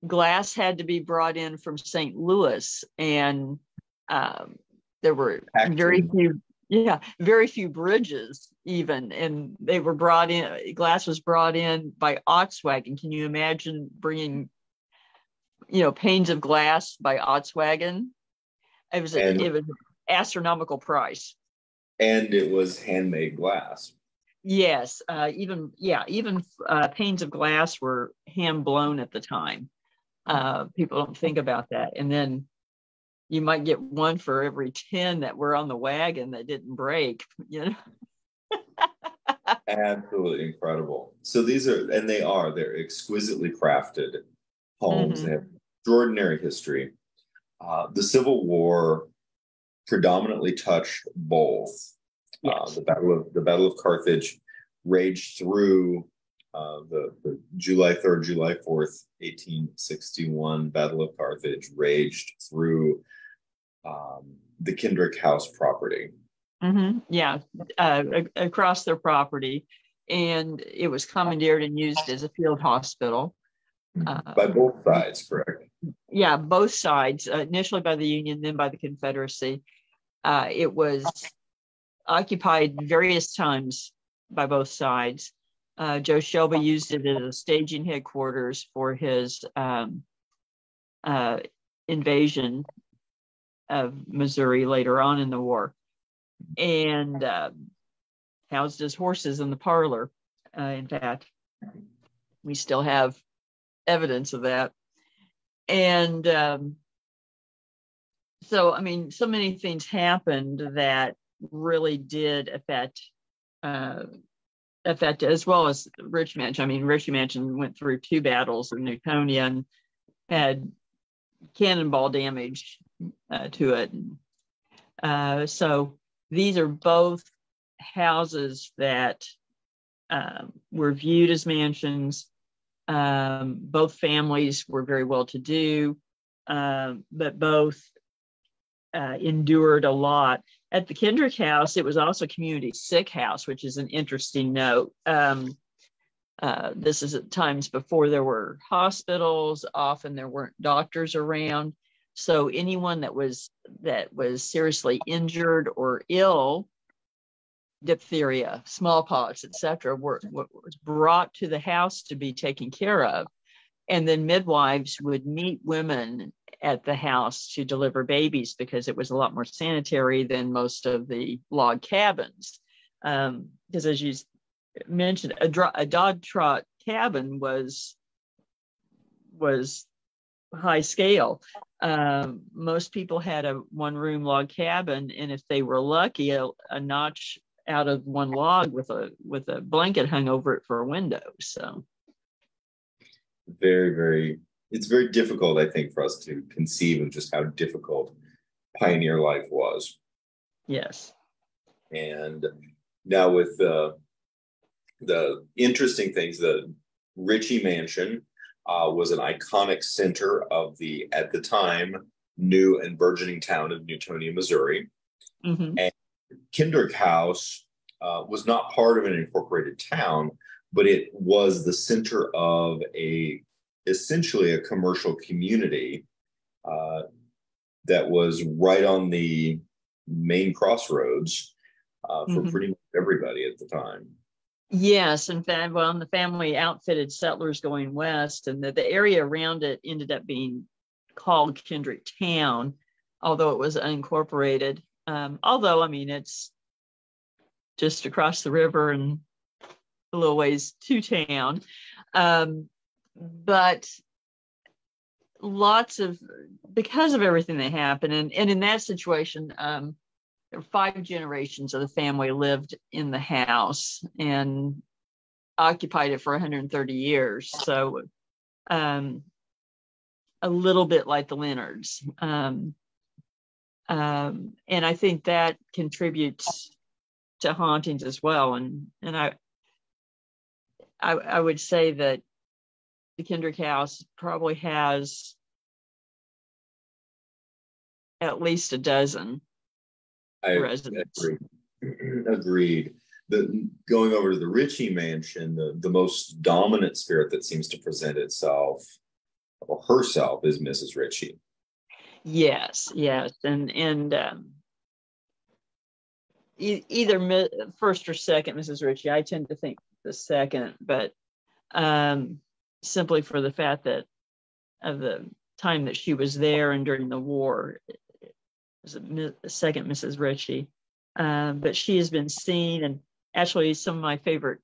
Speaker 1: glass had to be brought in from St. Louis, and there were very few bridges even, and they were brought in. Glass was brought in by ox wagon. Can you imagine bringing, panes of glass by ox wagon? It was an astronomical price, and it was handmade glass. Yes, even panes of glass were hand blown at the time. People don't think about that, and then you might get one for every 10 that were on the wagon that didn't break. Absolutely incredible. So they're exquisitely crafted homes. Mm-hmm. They have extraordinary history. The Civil War predominantly touched both. Yes. The Battle of Carthage raged through the July 3rd, July 4th, 1861 Battle of Carthage raged through the Kendrick House property. Mm-hmm. Yeah, across their property, and it was commandeered and used as a field hospital. By both sides, correct? Yeah, both sides. Initially by the Union, then by the Confederacy. It was occupied various times by both sides. Joe Shelby used it as a staging headquarters for his invasion of Missouri later on in the war. And housed his horses in the parlor. In fact, we still have evidence of that. And so, I mean, so many things happened that really did affect, as well as Ritchie Mansion. I mean, Ritchie Mansion went through 2 battles in Newtonia and had cannonball damage to it. So these are both houses that were viewed as mansions. Both families were very well to do, but both endured a lot. At the Kendrick House, it was also a community sick house, which is an interesting note. This is at times before there were hospitals. Often there weren't doctors around. So anyone that was seriously injured or ill, diphtheria, smallpox, etc., was brought to the house to be taken care of. And then midwives would meet women at the house to deliver babies because it was a lot more sanitary than most of the log cabins. Because as you mentioned, a dog trot cabin was high scale. Most people had a 1-room log cabin, and if they were lucky, a notch out of one log with a blanket hung over it for a window. So it's very difficult, I think, for us to conceive of just how difficult pioneer life was. Yes.
Speaker 2: And now with the interesting things, the Ritchie Mansion was an iconic center of the, at the time, new and burgeoning town of Newtonia, Missouri.
Speaker 1: Mm-hmm.
Speaker 2: And Kendrick House was not part of an incorporated town, but it was the center of essentially a commercial community that was right on the main crossroads for pretty much everybody at the time.
Speaker 1: Yes, in fact, well, the family outfitted settlers going west, and the area around it ended up being called Kendrick Town, although it was unincorporated. Although, I mean, it's just across the river and a little ways to town. But because of everything that happened, and in that situation, there were 5 generations of the family lived in the house and occupied it for 130 years. So a little bit like the Leonards. And I think that contributes to hauntings as well. And I would say that the Kendrick House probably has at least a dozen residents.
Speaker 2: Agreed. Going over to the Ritchie Mansion, the most dominant spirit that seems to present itself or herself is Mrs. Ritchie.
Speaker 1: Yes, and either first or second Mrs. Ritchie. I tend to think the second, but simply for the fact that of the time that she was there and during the war, it was the second Mrs. Ritchie. But she has been seen, and actually some of my favorite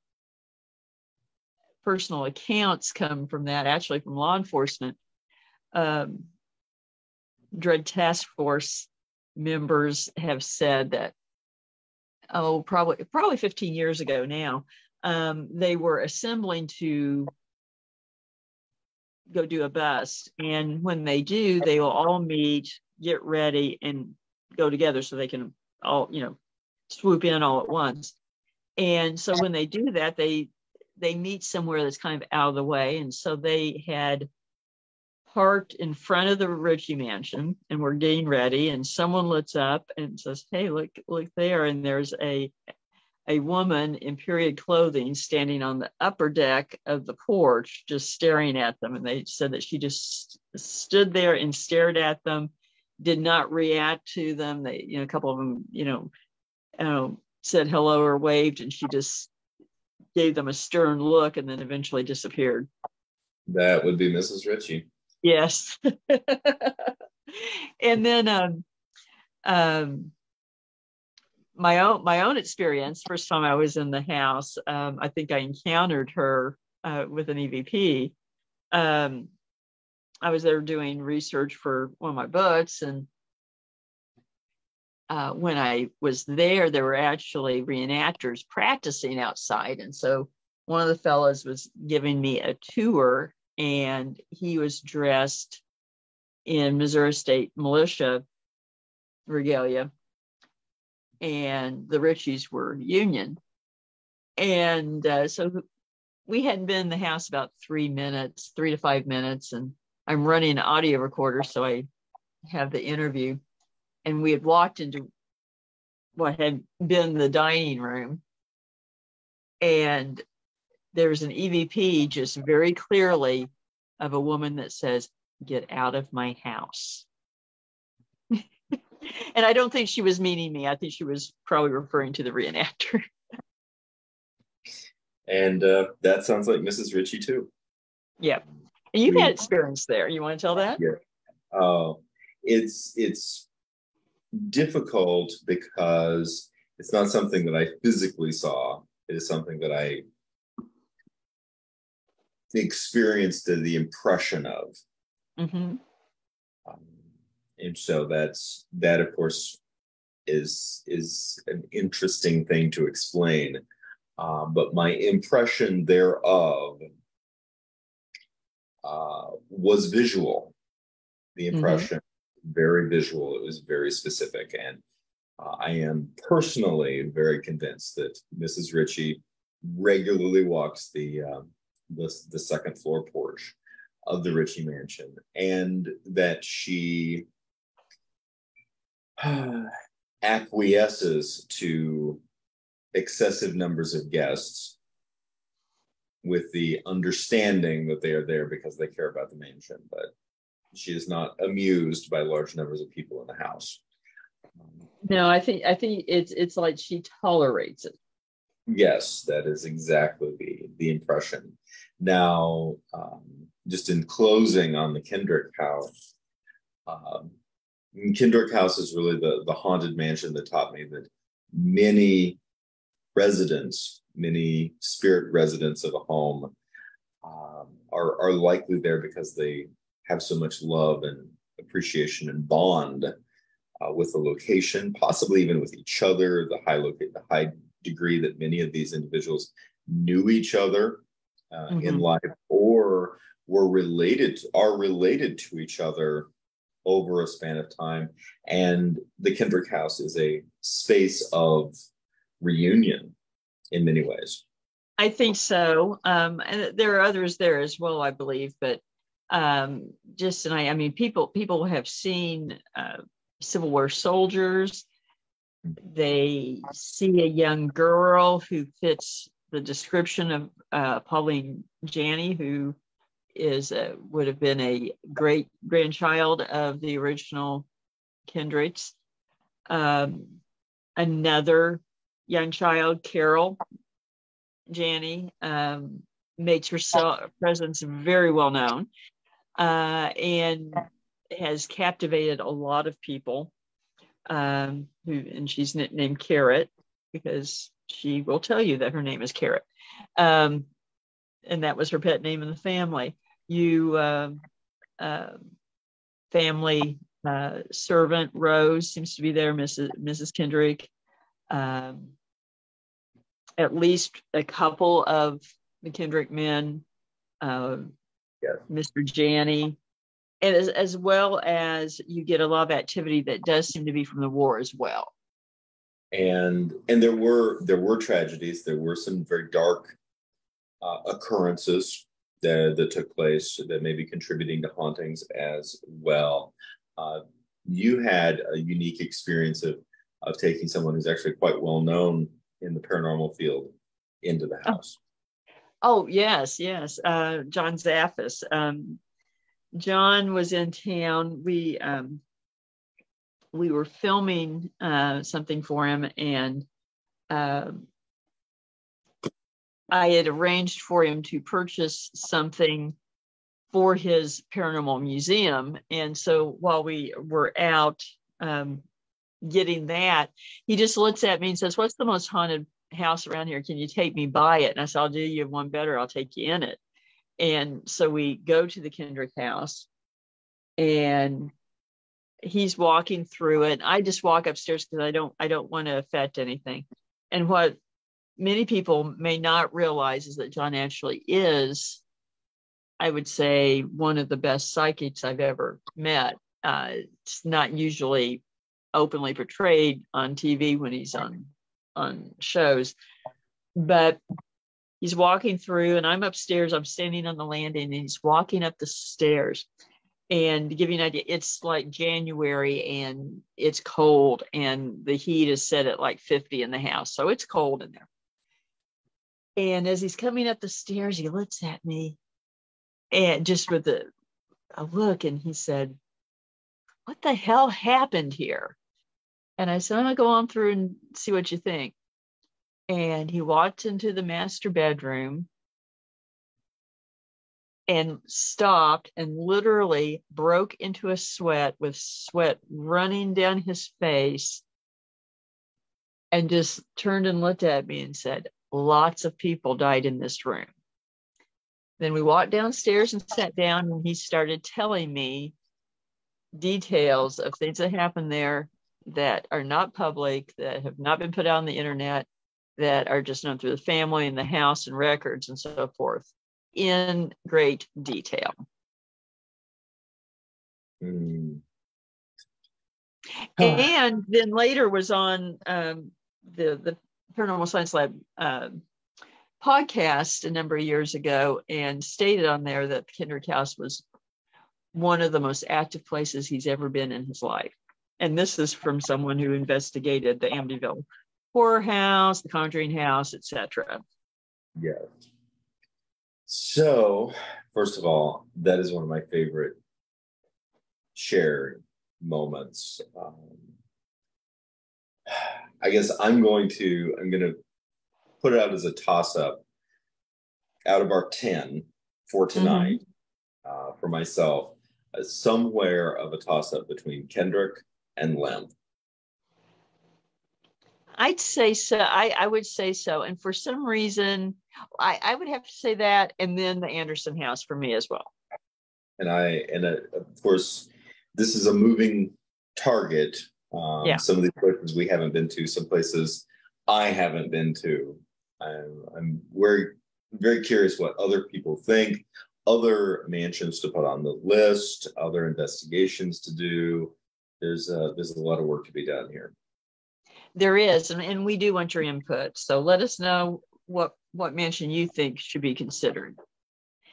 Speaker 1: personal accounts come from that, actually from law enforcement. Drug Task Force members have said that, probably 15 years ago now, they were assembling to go do a bust. And when they do, they will all meet, get ready, and go together so they can all, swoop in all at once. And so when they do that, they meet somewhere that's kind of out of the way. And so they had parked in front of the Ritchie Mansion and were getting ready. And someone looks up and says, "Hey, look there." And there's a woman in period clothing standing on the upper deck of the porch, just staring at them. And they said that she just stood there and stared at them, did not react to them. They, a couple of them, said hello or waved, and she just gave them a stern look and then eventually disappeared.
Speaker 2: That would be Mrs. Ritchie.
Speaker 1: Yes. And then my own experience. First time I was in the house, I think I encountered her with an EVP. I was there doing research for one of my books, and when I was there were actually reenactors practicing outside, and so one of the fellows was giving me a tour, and he was dressed in Missouri State Militia regalia, and the Richies were Union. And so we hadn't been in the house about 3 to 5 minutes, and I'm running an audio recorder, so I have the interview. And we had walked into what had been the dining room, and there's an EVP just very clearly of a woman that says, "Get out of my house." And I don't think she was meaning me. I think she was probably referring to the reenactor.
Speaker 2: And that sounds like Mrs. Ritchie too.
Speaker 1: Yeah. And you've had experience there. You want to tell that?
Speaker 2: Yeah. It's difficult because it's not something that I physically saw. It is something that I experienced the impression of.
Speaker 1: Mm-hmm.
Speaker 2: And so that of course is an interesting thing to explain. But my impression thereof was visual. The impression, very visual. It was very specific. And I am personally very convinced that Mrs. Ritchie regularly walks the second floor porch of the Ritchie mansion, and that she acquiesces to excessive numbers of guests with the understanding that they are there because they care about the mansion, but she is not amused by large numbers of people in the house.
Speaker 1: No, I think it's like she tolerates it.
Speaker 2: Yes, that is exactly the impression. Now, just in closing on the Kendrick house, Kendrick House is really the haunted mansion that taught me that many residents, many spirit residents of a home are likely there because they have so much love and appreciation and bond with the location, possibly even with each other, the high degree that many of these individuals knew each other in life, or are related to each other over a span of time. And the Kendrick House is a space of reunion in many ways.
Speaker 1: I think so. And there are others there as well, I believe. But people have seen Civil War soldiers. They see a young girl who fits the description of Pauline Janney, who would have been a great grandchild of the original Kendricks. Another young child, Carol Janney, makes her presence very well known and has captivated a lot of people. And she's nicknamed Carrot because she will tell you that her name is Carrot. And that was her pet name in the family. Family servant Rose seems to be there, Mrs. Kendrick. At least a couple of the Kendrick men, Mr. Janney, and as well as you get a lot of activity that does seem to be from the war as well.
Speaker 2: And there were tragedies. There were some very dark occurrences that took place that may be contributing to hauntings as well. You had a unique experience of taking someone who's actually quite well known in the paranormal field into the house.
Speaker 1: Oh yes. John Zaffis. John was in town. We were filming something for him, and I had arranged for him to purchase something for his paranormal museum. And so while we were out getting that, he just looks at me and says, "What's the most haunted house around here? Can you take me by it?" And I said, "I'll do you one better. I'll take you in it." And so we go to the Kendrick house, and he's walking through it. I just walk upstairs because I don't want to affect anything. And what many people may not realize is that John actually is, I would say, one of the best psychics I've ever met. It's not usually openly portrayed on TV when he's on shows, but he's walking through, and I'm upstairs. I'm standing on the landing, and he's walking up the stairs. And to give you an idea, it's like January, and it's cold, and the heat is set at like 50 in the house, so it's cold in there. And as he's coming up the stairs, he looks at me, and just with a look, and he said, "What the hell happened here?" And I said, "I'm gonna go on through and see what you think." And he walked into the master bedroom and stopped and literally broke into a sweat, with sweat running down his face, and just turned and looked at me and said, "Lots of people died in this room." Then we walked downstairs and sat down, and he started telling me details of things that happened there that are not public, that have not been put out on the internet, that are just known through the family and the house and records and so forth, in great detail. And then later was on the Paranormal Science Lab podcast a number of years ago, and stated on there that Kendrick House was one of the most active places he's ever been in his life. And this is from someone who investigated the Amityville Horror House, the Conjuring House, etc.
Speaker 2: Yes. So, first of all, that is one of my favorite shared moments. I guess I'm going to put it out as a toss-up. Out of our 10 for tonight, for myself, somewhere of a toss-up between Kendrick and Lem.
Speaker 1: I'd say so. I would say so. And for some reason, I would have to say that, and then the Anderson House for me as well.
Speaker 2: And of course, this is a moving target. Some of these places we haven't been to, some places I haven't been to. I'm very curious what other people think, other mansions to put on the list, other investigations to do. There's a lot of work to be done here.
Speaker 1: There is, and we do want your input. So let us know what mansion you think should be considered.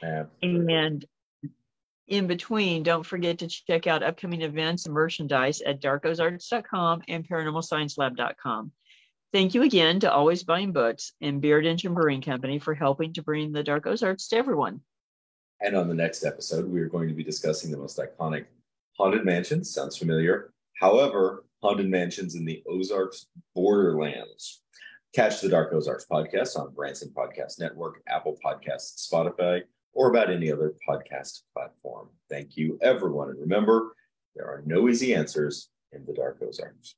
Speaker 1: Absolutely. And in between, don't forget to check out upcoming events and merchandise at darkozarks.com and paranormalsciencelab.com. Thank you again to Always Buying Books and Beard Engine Brewing Company for helping to bring the Dark Ozarks to everyone. And on the next episode, we are going to be discussing the most iconic haunted mansions. Sounds familiar? However, haunted mansions in the Ozarks borderlands. Catch the Dark Ozarks podcast on Branson Podcast Network, Apple Podcasts, Spotify, or about any other podcast platform. Thank you, everyone. And remember, there are no easy answers in the Dark Ozarks.